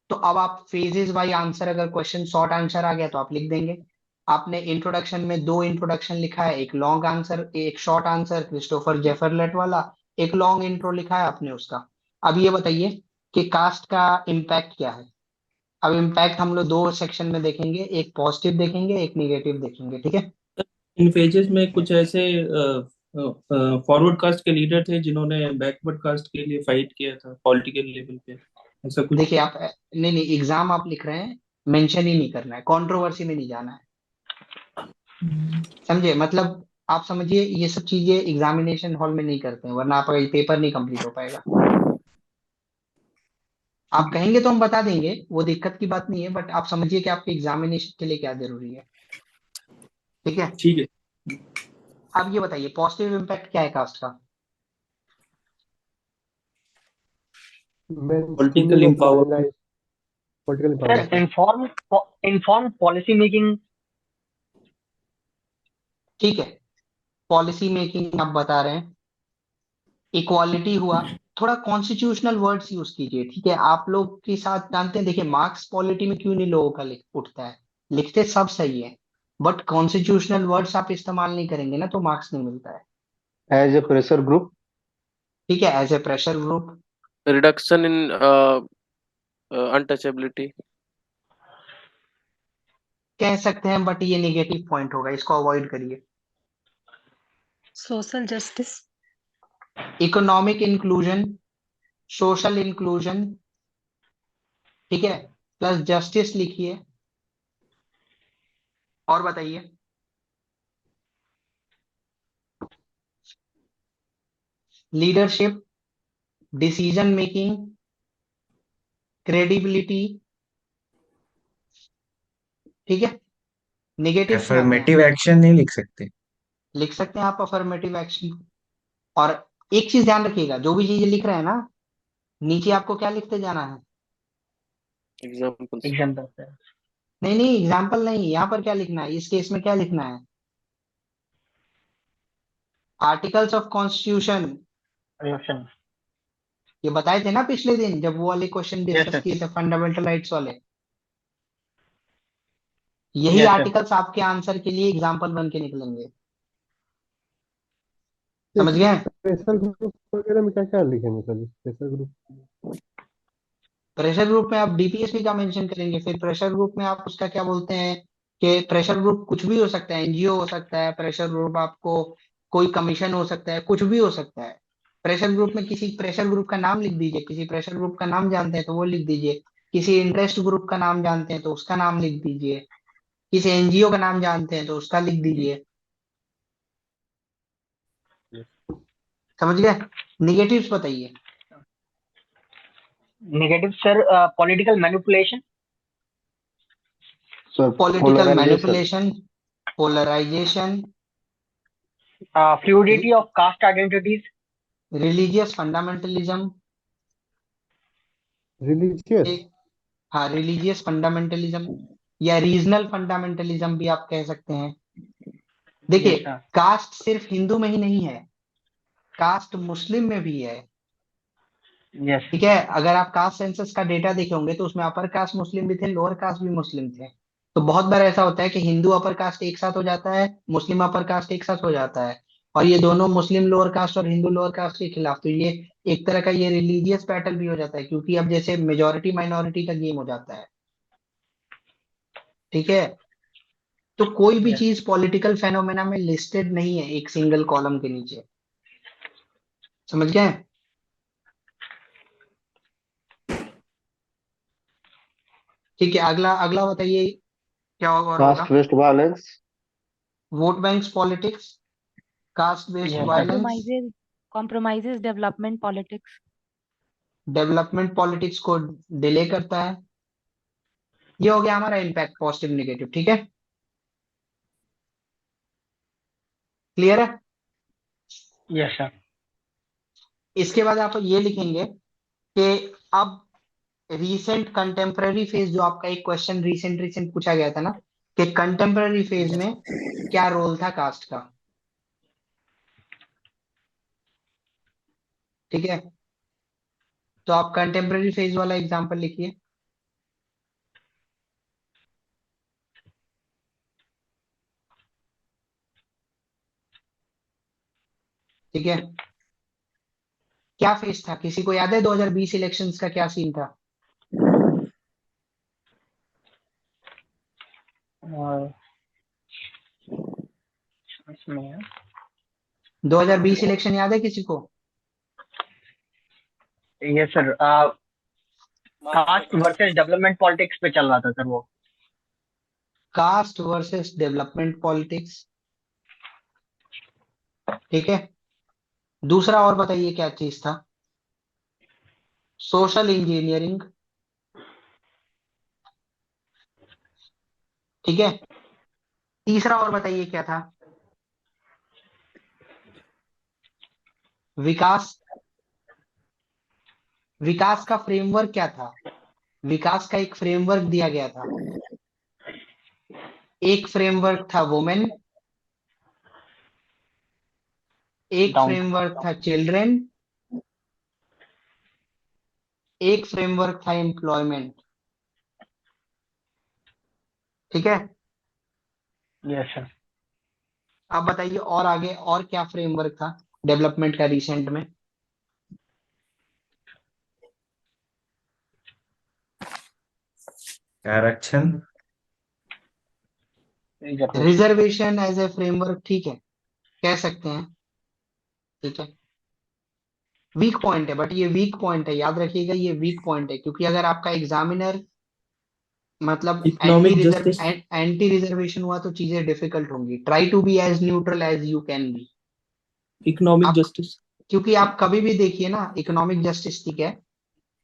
तो अब आप फेजेस बाय आंसर, अगर क्वेश्चन शॉर्ट आंसर आ गया तो आप लिख देंगे। आपने इंट्रोडक्शन में 2 इंट्रोडक्शन लिखा है, एक लॉन्ग आंसर, एक शॉर्ट आंसर, क्रिस्टोफर जेफरलेट वाला, एक लॉन्ग इंट्रो लिखा है आपने उसका। अब ये बताइए कि कास्ट का इम्पैक्ट क्या है। अब इम्पैक्ट हम लोग 2 सेक्शन में देखेंगे, एक पॉजिटिव देखेंगे, एक निगेटिव देखेंगे। ठीक है, इन फेजेस में कुछ ऐसे फॉरवर्ड कास्ट के लीडर थे जिन्होंने बैकवर्ड कास्ट के लिए फाइट किया था पॉलिटिकल लेवल पे, ऐसा कुछ? देखिए आप नहीं नहीं, एग्जाम आप लिख रहे हैं, मेंशन ही नहीं करना है, कंट्रोवर्सी में नहीं जाना है, समझे? मतलब आप समझिए ये सब चीजें एग्जामिनेशन हॉल में नहीं करते हैं, वरना आपका ये पेपर नहीं कंप्लीट हो पाएगा। आप कहेंगे तो हम बता देंगे, वो दिक्कत की बात नहीं है, बट आप समझिए कि आपके एग्जामिनेशन के लिए क्या जरूरी है। ठीक है, ठीक है। अब ये बताइए पॉजिटिव इम्पैक्ट क्या है कास्ट का? Political Mainstreaming of empower, marginalized political sir empowerment. Inform policy making. ठीक है, पॉलिसी मेकिंग आप बता रहे हैं, इक्वालिटी हुआ, थोड़ा कॉन्स्टिट्यूशनल वर्ड्स यूज कीजिए। ठीक है, आप लोग के साथ जानते हैं, देखिए मार्क्स पॉलिटी में क्यों नहीं लोगों का उठता है, लिखते सब सही है, बट कॉन्स्टिट्यूशनल वर्ड्स आप इस्तेमाल नहीं करेंगे ना, तो मार्क्स नहीं मिलता है। As a pressure group, ठीक है, as a pressure group, reduction in untouchability. कह सकते हैं, बट ये नेगेटिव पॉइंट होगा, इसको अवॉइड करिए। social justice, economic inclusion, social inclusion, ठीक है, प्लस जस्टिस लिखिए, और बताइए। लीडरशिप, डिसीजन मेकिंग, क्रेडिबिलिटी, ठीक है, नेगेटिव्स में आते हैं। एफर्मेटिव एक्शन नहीं लिख सकते? लिख सकते हैं आप अफर्मेटिव एक्शन। और एक चीज ध्यान रखिएगा, जो भी चीजें लिख रहे हैं ना, नीचे आपको क्या लिखते जाना है? एग्जाम्पल्स। Example sir. नहीं नहीं, एग्जाम्पल नहीं, यहाँ पर क्या लिखना है, इस केस में क्या लिखना है? Articles of constitution, solution. ये बताए थे ना पिछले दिन जब वो वाले क्वेश्चन यस डिस्कस सर। किए थे, फंडामेंटल राइट्स वाले, यही यस सर। आर्टिकल्स आपके आंसर के लिए एग्जाम्पल बन के निकलेंगे। समझ गए? प्रेशर ग्रुप वगैरह में क्या क्या लिखेंगे sir? Pressure group pressure group में आप डीपीएसपी का मेंशन करेंगे, फिर प्रेशर ग्रुप में आप उसका क्या बोलते हैं, कि प्रेशर ग्रुप कुछ भी हो सकता है, एनजीओ हो सकता है प्रेशर ग्रुप, आपको कोई कमीशन हो सकता है, कुछ भी हो सकता है। प्रेशर ग्रुप में किसी प्रेशर ग्रुप का नाम लिख दीजिए, किसी प्रेशर ग्रुप का नाम जानते हैं तो वो लिख दीजिए, किसी इंटरेस्ट ग्रुप का नाम जानते हैं तो उसका नाम लिख दीजिए, किसी एनजीओ का नाम जानते हैं तो उसका लिख दीजिए। समझ गए? निगेटिव्स बताइए। Negative sir political manipulation. Sir political polarization, manipulation, polarization, fluidity of caste identities. Religious fundamentalism, religious, हाँ रिलीजियस फंडामेंटलिज्म, या रीजनल फंडामेंटलिज्म भी आप कह सकते हैं। देखिए, यस सर। कास्ट सिर्फ हिंदू में ही नहीं है, कास्ट मुस्लिम में भी है। यस। ठीक है, अगर आप कास्ट सेंसस का डेटा देखे होंगे तो उसमें अपर कास्ट मुस्लिम भी थे, लोअर कास्ट भी मुस्लिम थे। तो बहुत बार ऐसा होता है कि हिंदू अपर कास्ट एक साथ हो जाता है, मुस्लिम अपर कास्ट एक साथ हो जाता है, और ये दोनों मुस्लिम लोअर कास्ट और हिंदू लोअर कास्ट के खिलाफ। तो ये एक तरह का ये रिलीजियस बैटल भी हो जाता है, क्योंकि अब जैसे मेजोरिटी माइनॉरिटी का गेम हो जाता है। ठीक है, तो कोई भी यस। चीज पॉलिटिकल फेनोमेना में लिस्टेड नहीं है एक सिंगल कॉलम के नीचे। समझ गए? ठीक है, अगला अगला बताइए क्या होगा और होगा। caste based violence, vote banks politics, caste based yes sir. Violence, compromises development politics, development politics को डिले करता है। ये हो गया हमारा इम्पैक्ट, पॉजिटिव नेगेटिव। ठीक है, क्लियर है? Yes sir. इसके बाद आप ये लिखेंगे कि अब रीसेंट कंटेम्पररी फेज, जो आपका एक क्वेश्चन रीसेंट रीसेंट पूछा गया था ना, कि कंटेम्पररी फेज में क्या रोल था कास्ट का। ठीक है, तो आप कंटेम्पररी फेज वाला एग्जांपल लिखिए। ठीक है, क्या फेज था, किसी को याद है 2020 इलेक्शंस का क्या सीन था? और इसमें 2020 इलेक्शन याद है किसी को? Yes sir, caste versus development politics पे चल रहा था सर वो। कास्ट वर्सेस डेवलपमेंट पॉलिटिक्स, ठीक है। दूसरा और बताइए क्या चीज था? सोशल इंजीनियरिंग, ठीक है। तीसरा और बताइए क्या था? विकास। विकास का फ्रेमवर्क क्या था? विकास का एक फ्रेमवर्क दिया गया था। एक फ्रेमवर्क था वुमेन, एक डाउन। फ्रेमवर्क था चिल्ड्रन, एक फ्रेमवर्क था एम्प्लॉयमेंट, ठीक है। Yes sir. अब बताइए और आगे और क्या फ्रेमवर्क था डेवलपमेंट का रिसेंट में? आरक्षण। रिजर्वेशन एज ए फ्रेमवर्क, ठीक है, कह सकते हैं, ठीक है। वीक पॉइंट है, बट ये वीक पॉइंट है, याद रखिएगा ये वीक पॉइंट है, क्योंकि अगर आपका एग्जामिनर मतलब इकोनॉमिक जस्टिस। एंटी रिजर्वेशन हुआ तो चीजें डिफिकल्ट होंगी। Try to be as neutral as you can be. Economic आप जस्टिस। क्योंकि आप कभी भी देखिए ना, इकोनॉमिक जस्टिस, ठीक है।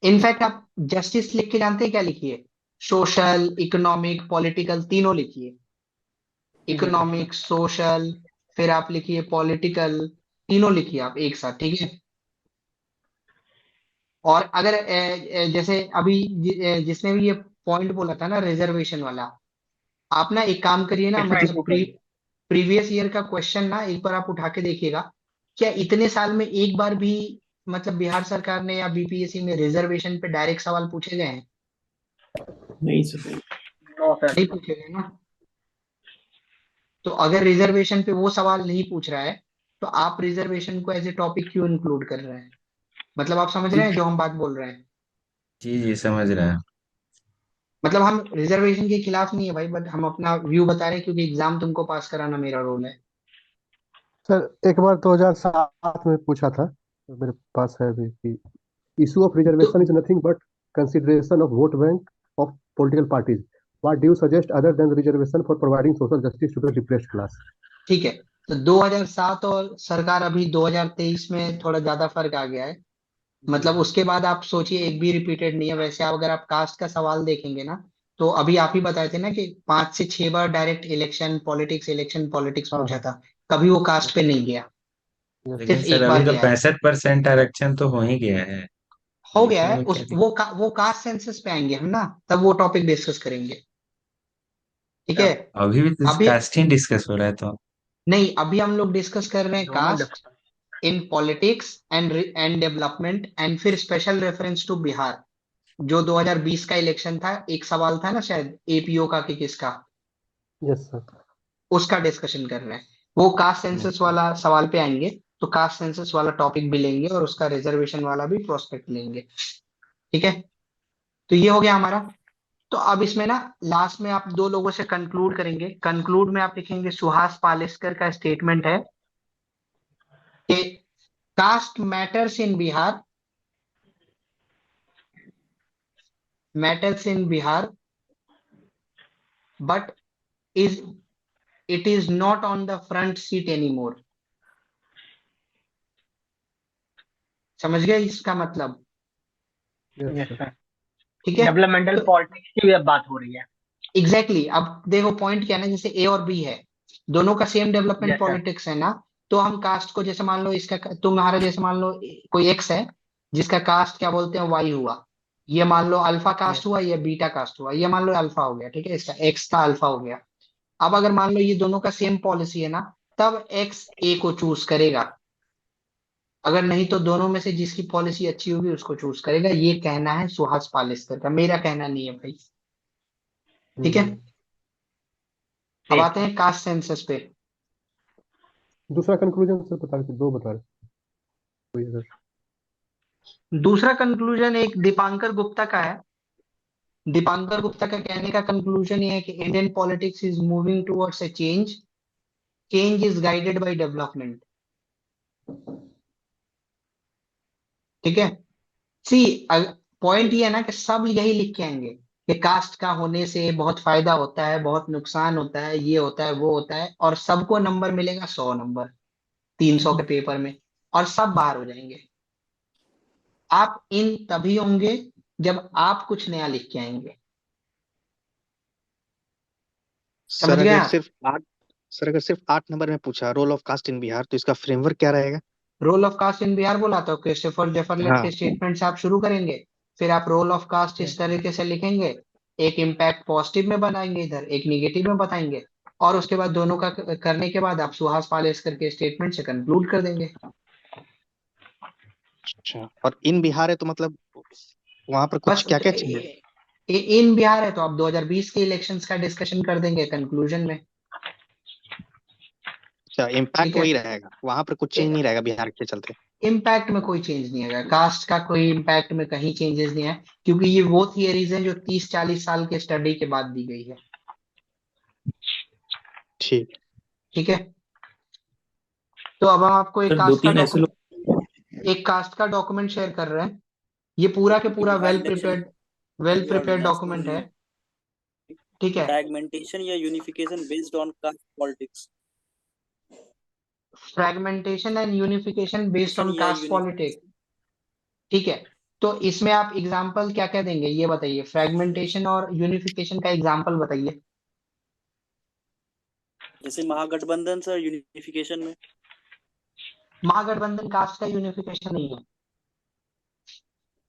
इनफैक्ट आप जस्टिस लिख के जानते हैं क्या लिखिए? सोशल, इकोनॉमिक, पॉलिटिकल, तीनों लिखिए। इकोनॉमिक, सोशल, फिर आप लिखिए पॉलिटिकल, तीनों लिखिए आप एक साथ, ठीक है। और अगर जैसे अभी जिसने भी ये पॉइंट बोला था ना रिजर्वेशन वाला, आप ना एक काम करिए ना, इसमें मतलब इंक्लूड करिए। प्रीवियस ईयर का क्वेश्चन ना एक बार आप उठा के देखिएगा। क्या इतने साल में एक बार भी मतलब बिहार सरकार ने या बीपीएससी में रिजर्वेशन पे डायरेक्ट सवाल पूछे गए हैं? नहीं सर। No sir. नहीं पूछे गए ना। तो अगर रिजर्वेशन पे वो सवाल नहीं पूछ रहा है, तो आप रिजर्वेशन को एज ए टॉपिक क्यों इंक्लूड कर रहे हैं? मतलब आप समझ रहे हैं जो हम बात बोल रहे हैं? जी जी समझ रहे हैं। मतलब हम रिजर्वेशन के खिलाफ नहीं है भाई, बट हम अपना व्यू बता रहे हैं, क्योंकि एग्जाम तुमको पास कराना मेरा रोल है। सर एक बार 2007 में पूछा था, तो मेरे पास है अभी कि issue of तो reservation is nothing but consideration of vote bank of political parties. What do you suggest other than the reservation for providing social justice to the depressed class? ठीक है, तो 2007 और सरकार अभी 2023 में थोड़ा ज्यादा फर्क आ गया है। मतलब उसके बाद आप सोचिए एक भी रिपीटेड नहीं है। वैसे आप अगर आप कास्ट का सवाल देखेंगे ना, तो अभी आप ही बताए थे ना कि 5 से 6 बार डायरेक्ट इलेक्शन पॉलिटिक्स हाँ पूछा हाँ। था, कभी वो कास्ट पे नहीं गया, यस लेकिन सिर्फ सर एक अभी बार तो गया है। 65% आरक्षण तो हो ही गया है। हो गया लिखने है में उस क्या दिक्कत? वो कास्ट सेंसस पे आएंगे हम ना, तब वो टॉपिक डिस्कस करेंगे, ठीक है। अभी भी अभी कास्ट ही डिस्कस हो रहा है तो। नहीं, अभी हम लोग डिस्कस कर रहे हैं दोनों caste in politics and development, and फिर स्पेशल रेफरेंस टू बिहार। जो 2020 का इलेक्शन था, एक सवाल था ना शायद एपीओ का कि किसका, यस सर। उसका डिस्कशन कर रहे हैं। वो कास्ट सेंसस वाला सवाल पे आएंगे, तो कास्ट सेंसस वाला टॉपिक भी लेंगे और उसका रिजर्वेशन वाला भी प्रोस्पेक्ट लेंगे, ठीक है। तो ये हो गया हमारा। तो अब इसमें ना लास्ट में आप दो लोगों से कंक्लूड करेंगे। कंक्लूड में आप लिखेंगे सुहास पालेस्कर का स्टेटमेंट है कि caste matters in Bihar but is it is not on the front seat any more. समझ गए इसका मतलब? Yes yes sir. सर। ठीक है। डेवलपमेंटल तो पॉलिटिक्स की भी अब बात हो रही है। एग्जैक्टली अब देखो पॉइंट क्या है ना, जैसे ए और बी है, दोनों का same development yes sir. Politics है ना। तो हम कास्ट को जैसे मान लो इसका, तुम्हारा जैसे मान लो कोई एक्स है जिसका कास्ट क्या बोलते हैं वाई हुआ, ये मान लो अल्फा कास्ट यस। हुआ, ये बीटा कास्ट हुआ, ये मान लो अल्फा हो गया, ठीक है, इसका एक्स का अल्फा हो गया। अब अगर मान लो ये दोनों का सेम पॉलिसी है ना, तब एक्स ए को चूज करेगा। अगर नहीं तो दोनों में से जिसकी पॉलिसी अच्छी होगी उसको चूज करेगा। ये कहना है सुहास पालेस्कर का, मेरा कहना नहीं है भाई, ठीक है। अब ठीक आते है। हैं कास्ट सेंसस पे। दूसरा कंक्लूजन सर बता रहे थे, दो बता रहे थे कोई अगर। दूसरा कंक्लूजन एक दीपांकर गुप्ता का है। दीपांकर गुप्ता का कहने का कंक्लूजन ये है कि Indian politics is moving towards a change is guided by development. ठीक है। सी पॉइंट ये है ना कि सब यही लिख के आएंगे कि कास्ट का होने से बहुत फायदा होता है, बहुत नुकसान होता है, ये होता है वो होता है, और सबको नंबर मिलेगा 100 नंबर 300 के पेपर में, और सब बाहर हो जाएंगे। आप इन तभी होंगे जब आप कुछ नया लिख के आएंगे। समझ सर गए अगर आप? सिर्फ 8 नंबर में पूछा role of caste in Bihar, तो इसका फ्रेमवर्क क्या रहेगा? Role of caste in Bihar बोला तो क्रिस्टोफर जेफरलेट के हाँ। स्टेटमेंट से आप शुरू करेंगे, फिर आप रोल ऑफ कास्ट इस तरीके से लिखेंगे, एक इम्पैक्ट पॉजिटिव में बनाएंगे, इधर एक निगेटिव में बताएंगे, और उसके बाद दोनों का करने के बाद आप सुहास पालेसकर के स्टेटमेंट से कंक्लूड कर देंगे। अच्छा, और इन बिहार है तो मतलब वहां पर कुछ बस क्या क्या चीजें? इन बिहार है तो आप 2020 के इलेक्शंस का डिस्कशन कर देंगे कंक्लूजन में। अच्छा, इम्पैक्ट ठीक है। वही रहेगा, वहां पर कुछ चेंज नहीं रहेगा बिहार के चलते? इम्पैक्ट में कोई चेंज नहीं आएगा, कास्ट का कोई इम्पैक्ट में कहीं चेंजेस नहीं है, क्योंकि ये वो थियरीज हैं जो 30-40 साल के स्टडी के बाद दी गई है। ठीक। ठीक है। तो अब हम आपको सर दो तीन ऐसे लोग एक कास्ट का डॉक्यूमेंट शेयर कर रहे हैं। ये पूरा के पूरा वेल प्रिपेयर्ड डॉक्यूमेंट है। ठीक है। फ्रैगमेंटेशन या unification based on caste politics. Fragmentation and unification based on caste politics. ठीक है। तो इसमें आप एग्जाम्पल क्या क्या देंगे ये बताइए, फ्रैगमेंटेशन और यूनिफिकेशन का एग्जाम्पल बताइए। जैसे महागठबंधन सर यूनिफिकेशन में। महागठबंधन कास्ट का यूनिफिकेशन नहीं है,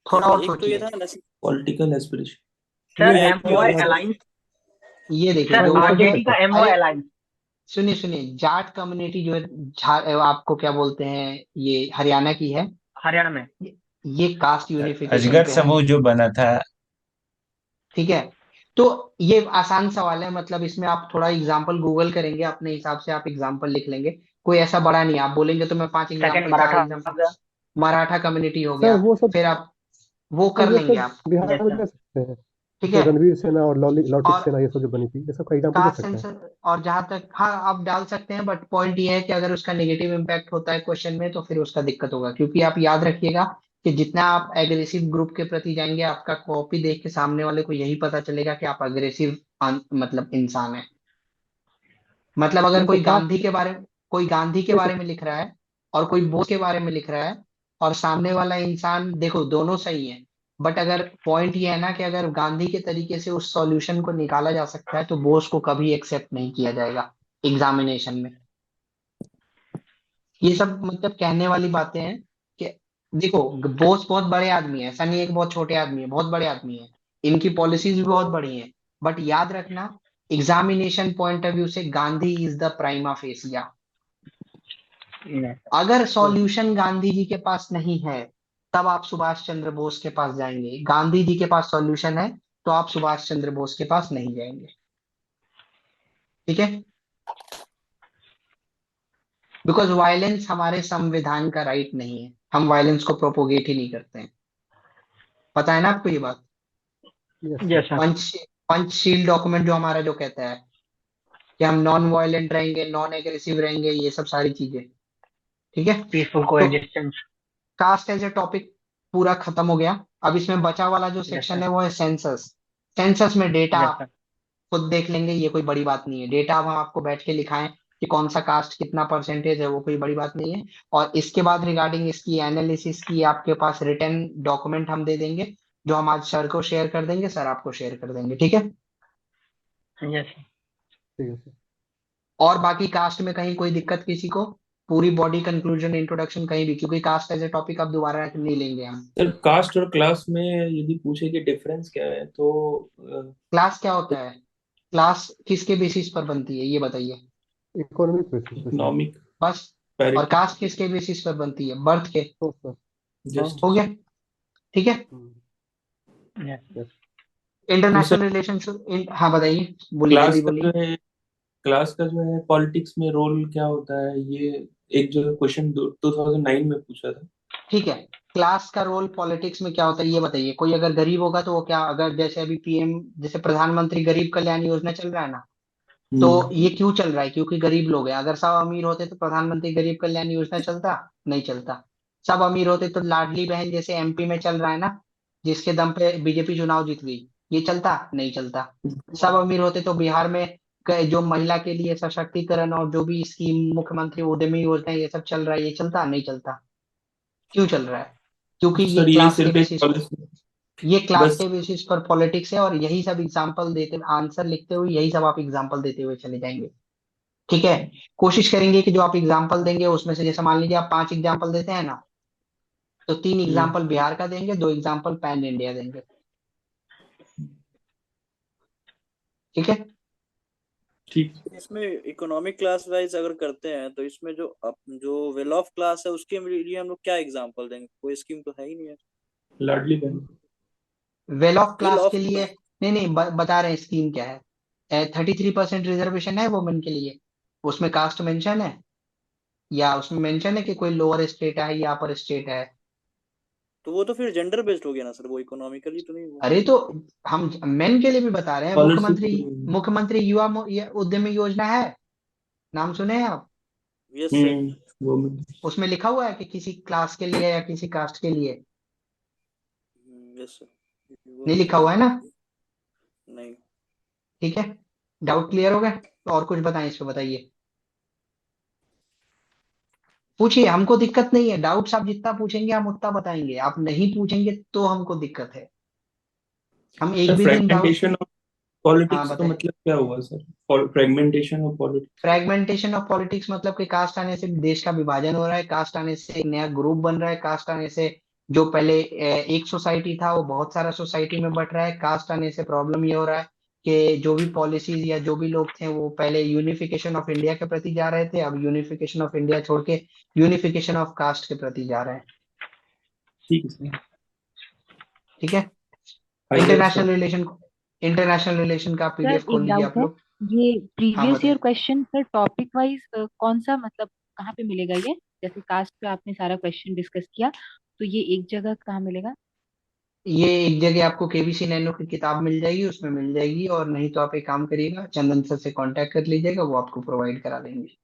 थोड़ा और एक तो ये सोचिए। था ना पॉलिटिकल एस्पिरेशन। सर ये एमओआई अलायंस। ये देखिए सर जो आरजेडी का एमओआई अलायंस। सुनिए जाट कम्युनिटी जो है आपको क्या बोलते हैं, ये हरियाणा की है, हरियाणा में। ये कास्ट यूनिफिकेशन अजगर पे है। समूह जो बना था। ठीक है। तो ये आसान सवाल है, मतलब इसमें आप थोड़ा एग्जाम्पल गूगल करेंगे, अपने हिसाब से आप एग्जाम्पल लिख लेंगे, कोई ऐसा बड़ा नहीं है। आप बोलेंगे तो मैं 5 सेकंड एग्जाम्पल 4 मराठा हो एग्जाम्पल, गया। मराठा कम्युनिटी हो सर गया, वो सब फिर आप वो कर ये लेंगे सब आप। बिहार में जैसा दे सकते हैं, ठीक जैसे है। रणवीर सेना और लॉटिक और सेना, ये सब जो बनी थी, ये सब का एग्जाम्पल दे कास्ट सकते हैं। सेंसर, और जहां तक हाँ आप डाल सकते हैं, बट पॉइंट ये है कि अगर उसका नेगेटिव इम्पैक्ट होता है क्वेश्चन में तो फिर उसका दिक्कत होगा, क्योंकि आप याद रखिएगा कि जितना आप एग्रेसिव ग्रुप के प्रति जाएंगे, आपका कॉपी देख के सामने वाले को यही पता चलेगा कि आप अग्रेसिव मतलब इंसान है। मतलब अगर नहीं तो कास्ट कोई गांधी के नहीं बारे सर, में लिख रहा है और कोई बोस के बारे में लिख रहा है, और सामने वाला इंसान, देखो दोनों सही है, बट अगर पॉइंट ये है ना कि अगर गांधी के तरीके से उस सॉल्यूशन को निकाला जा सकता है तो बोस को कभी एक्सेप्ट नहीं किया जाएगा एग्जामिनेशन में। ये सब मतलब कहने वाली बातें हैं कि देखो बोस बहुत बड़े आदमी है, ऐसा नहीं है कि बहुत छोटे आदमी है, बहुत बड़े आदमी है, इनकी पॉलिसीज भी बहुत बड़ी हैं, बट याद रखना एग्जामिनेशन पॉइंट ऑफ व्यू से Gandhi is the prima fascia. अगर सॉल्यूशन गांधी जी के पास नहीं है तब आप सुभाष चंद्र बोस के पास जाएंगे, गांधी जी के पास सॉल्यूशन है तो आप सुभाष चंद्र बोस के पास नहीं जाएंगे। ठीक है। बिकॉज वायलेंस हमारे संविधान का राइट नहीं है, हम वायलेंस को प्रोपोगेट ही नहीं करते हैं। पता है ना आपको ये बात? Yes sir. पंचशील डॉक्यूमेंट जो हमारा जो कहता है कि हम नॉन वायलेंट रहेंगे, नॉन एग्रेसिव रहेंगे, ये सब सारी चीजें। ठीक है। पीसफुल तो coexistence. Caste as a topic पूरा खत्म हो गया। अब इसमें बचा वाला जो यस सेक्शन सर। है वो है सेंसस। सेंसस में डेटा यस आप सर। खुद देख लेंगे, ये कोई बड़ी बात नहीं है। डेटा अब हम आपको बैठ के लिखाएं कि कौन सा कास्ट कितना परसेंटेज है, वो कोई बड़ी बात नहीं है। और इसके बाद रिगार्डिंग इसकी एनालिसिस की आपके पास रिटर्न डॉक्यूमेंट हम दे देंगे, जो हम आज सर को शेयर कर देंगे, सर आपको शेयर कर देंगे। ठीक है। यस ठीक है सर। और बाकी कास्ट में कहीं कोई दिक्कत किसी को, पूरी बॉडी कंक्लूजन इंट्रोडक्शन कहीं भी, क्योंकि कास्ट एज ए टॉपिक अब दोबारा नहीं लेंगे हम। सर कास्ट और क्लास में यदि पूछे कि डिफरेंस क्या है तो क्लास क्या होता है? क्लास किसके बेसिस पर बनती है ये बताइए इकोनॉमिक बेसिस पे सर। इकोनॉमिक बस। और पैरिटी कास्ट किसके बेसिस पर बनती है? बर्थ के। तो सर जस्ट हो गया। ठीक है। यस। तो सर इंटरनेशनल रिलेशन, हाँ बताइए, बोलिए जल्दी क्लास का जो बोलिए। है क्लास का जो है पॉलिटिक्स में रोल क्या होता है, ये एक जो क्वेश्चन 2009 में पूछा था। ठीक है। क्लास का रोल पॉलिटिक्स में क्या होता है ये बताइए। कोई अगर गरीब होगा तो वो क्या, अगर जैसे अभी पीएम, जैसे प्रधानमंत्री गरीब कल्याण योजना चल रहा है ना, तो ये क्यों चल रहा है? क्योंकि गरीब लोग हैं। अगर सब अमीर होते तो प्रधानमंत्री गरीब कल्याण योजना चलता? नहीं चलता। सब अमीर होते तो लाडली बहन जैसे एमपी में चल रहा है ना, जिसके दम पे बीजेपी चुनाव जीत गई, ये चलता? नहीं चलता। सब अमीर होते तो बिहार में जो महिला के लिए सशक्तिकरण और जो भी स्कीम मुख्यमंत्री उद्यमी योजना ये सब चल रहा है, ये चलता? नहीं चलता। क्यों चल रहा है? क्योंकि ये सर ये क्लास के सिर्फ एक बेसिस पॉलिसी ये क्लास बस के बेसिस पर पॉलिटिक्स है। और यही सब एग्जाम्पल देते, आंसर लिखते हुए यही सब आप एग्जाम्पल देते हुए चले जाएंगे। ठीक है। कोशिश करेंगे कि जो आप एग्जाम्पल देंगे उसमें से, जैसे मान लीजिए आप 5 एग्जाम्पल देते हैं ना, तो 3 एग्जाम्पल बिहार का देंगे, 2 एग्जाम्पल पैन इंडिया देंगे। ठीक है। ठीक। इसमें इकोनॉमिक क्लास वाइज अगर करते हैं तो इसमें जो वेल ऑफ क्लास है उसके लिए हम लोग क्या एग्जांपल देंगे? कोई स्कीम तो है ही नहीं है। लाडली बहन। Well of well class of के लिए नहीं नहीं, बता रहे हैं स्कीम क्या है। 33% रिजर्वेशन है वुमेन के लिए। उसमें कास्ट मेंशन है, या उसमें मेंशन है कि कोई लोअर स्टेट है या अपर स्टेट है? तो वो तो फिर जेंडर बेस्ड हो गया ना सर, वो इकोनॉमिकली तो नहीं हुआ। अरे तो हम मेन के लिए भी बता रहे हैं। स्कॉलरशिप। मुख्यमंत्री युवा उद्यमी योजना है, नाम सुने हैं आप? Yes sir. वो उसमें लिखा हुआ है कि किसी क्लास के लिए या किसी कास्ट के लिए? Yes sir. वो नहीं तो लिखा सर हुआ है ना? नहीं। ठीक है। डाउट क्लियर हो गया? तो और कुछ बताएं इस पे, बताइए। पूछिए, हमको दिक्कत नहीं है। डाउट्स आप जितना पूछेंगे हम उतना बताएंगे। आप नहीं पूछेंगे तो हमको दिक्कत है। हम एक सर भी दिन डाउट। फ्रेगमेंटेशन ऑफ हाँ पॉलिटिक्स का बताइए। मतलब क्या हुआ sir? Fragmentation of politics. Fragmentation of politics मतलब कि कास्ट आने से देश का विभाजन हो रहा है, कास्ट आने से एक नया ग्रुप बन रहा है, कास्ट आने से जो पहले एक सोसाइटी था वो बहुत सारा सोसाइटी में बट रहा है। कास्ट आने से प्रॉब्लम ये हो रहा है कि जो भी पॉलिसीज या जो भी लोग थे वो पहले यूनिफिकेशन ऑफ इंडिया के प्रति जा रहे थे, अब यूनिफिकेशन ऑफ इंडिया छोड़ के यूनिफिकेशन ऑफ कास्ट के प्रति जा रहे हैं। ठीक है सर। ठीक है। आइए सर। इंटरनेशनल रिलेशन का सर पीडीएफ खोल एक लीजिए डाउट आप है, लोग। ये हाँ प्रीवियस ईयर बताइए। क्वेश्चन सर टॉपिक वाइज कौन सा मतलब कहाँ पे मिलेगा ये? जैसे कास्ट पे आपने सारा क्वेश्चन डिस्कस किया, तो ये एक जगह कहाँ मिलेगा? ये एक जगह आपको केबीसी नैनो की किताब मिल जाएगी, उसमें मिल जाएगी। और नहीं तो आप एक काम करिएगा, चंदन सर से कांटेक्ट कर लीजिएगा, वो आपको प्रोवाइड करा देंगे।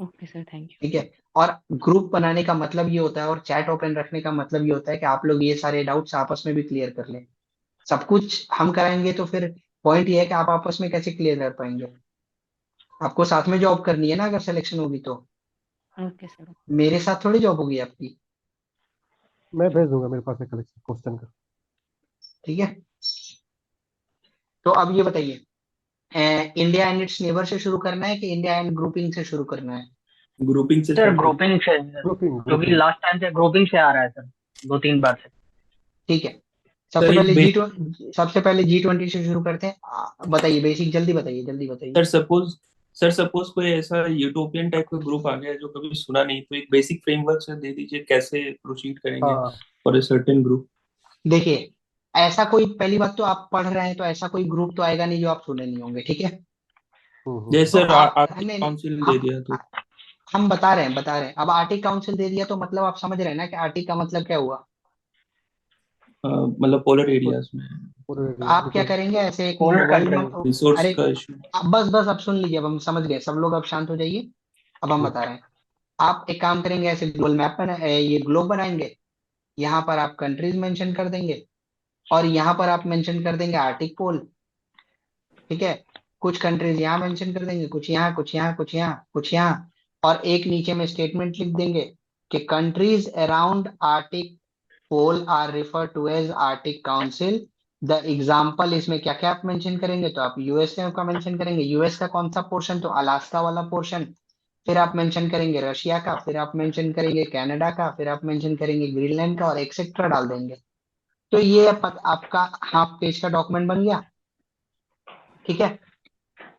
Okay sir, thank you. ठीक है। और ग्रुप बनाने का मतलब ये होता है, और चैट ओपन रखने का मतलब ये होता है कि आप लोग ये सारे डाउट्स आपस में भी क्लियर कर लें। सब कुछ हम कराएंगे तो फिर पॉइंट ये है कि आप आपस में कैसे क्लियर कर पाएंगे? आपको साथ में जॉब करनी है ना, अगर सिलेक्शन होगी तो। Okay sir. मेरे साथ थोड़ी जॉब होगी आपकी। मैं भेज दूंगा, मेरे पास है कलेक्शन क्वेश्चन का। ठीक है। तो अब ये बताइए, इंडिया एंड इट्स नेबर से शुरू करना है कि इंडिया एंड ग्रुपिंग से शुरू करना है? ग्रुपिंग से सर स्टार्ट करें। ग्रुपिंग से, ग्रुपिंग क्योंकि ग्रुपिंग। लास्ट टाइम से ग्रुपिंग से आ रहा है सर, 2-3 बार से। ठीक है। सर एक बेसिक। सबसे पहले G20 से शुरू करते हैं। बताइए बेसिक, जल्दी बताइए, जल्दी बताइए। सर सपोज कोई ऐसा यूटोपियन टाइप का ग्रुप आ गया है जो कभी सुना नहीं, तो एक बेसिक फ्रेमवर्क से दे दीजिए कैसे प्रोसीड करेंगे हाँ। For a certain group. देखिए, ऐसा कोई, पहली बात तो आप पढ़ रहे हैं तो ऐसा कोई ग्रुप तो आएगा नहीं जो आप सुने नहीं होंगे। ठीक है। जैसे तो सर आप आर्टिक नहीं नहीं, काउंसिल दे दिया तो। हम बता रहे हैं। अब आर्टिक काउंसिल दे दिया तो मतलब आप समझ रहे हैं ना कि आर्टिक का मतलब क्या हुआ? मतलब पोलर एरियाज में पूरे तो आप क्या बिकॉज करेंगे, ऐसे एक पोलर वर्ल्ड कंट्री। में। रिसोर्स अरे का इशू। अब बस अब सुन लीजिए, अब हम समझ गए सब लोग, अब शांत हो जाइए। अब हम बता रहे हैं। आप एक काम करेंगे, ऐसे ग्लोबल मैप बना, ये ग्लोब बनाएंगे। यहाँ पर आप कंट्रीज मेंशन कर देंगे, और यहाँ पर आप मेंशन कर देंगे आर्टिक पोल। ठीक है। कुछ कंट्रीज यहाँ मेंशन कर देंगे, कुछ यहाँ, कुछ यहाँ, कुछ यहाँ, कुछ यहाँ। और एक नीचे में स्टेटमेंट लिख देंगे कि countries around Arctic pole are refer to as Arctic council. The example, इसमें क्या क्या आप मेंशन करेंगे? तो आप यूएसए का मेंशन करेंगे। यूएस का कौन सा पोर्शन? तो अलास्का वाला पोर्शन। फिर आप मेंशन करेंगे रशिया का, फिर आप मेंशन करेंगे कनाडा का, फिर आप मेंशन करेंगे ग्रीनलैंड का, और एक्सेट्रा डाल देंगे। तो ये आपका हाफ पेज का डॉक्यूमेंट बन गया। ठीक है।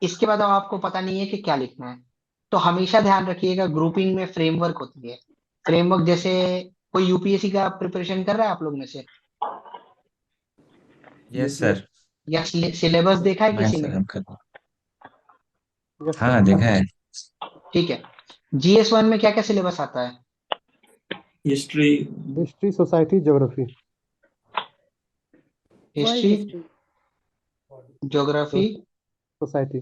इसके बाद अब आपको पता नहीं है कि क्या लिखना है, तो हमेशा ध्यान रखिएगा ग्रुपिंग में फ्रेमवर्क होती है। फ्रेमवर्क जैसे, कोई यूपीएससी का प्रिपरेशन कर रहा है आप लोग में से? Yes sir. या सिलेबस देखा है मैं किसी सर ने? हम कर। यस हाँ सर। देखा है। ठीक है। GS1 में क्या क्या सिलेबस आता है? History. History, society, geography. World history, history. Geography, society.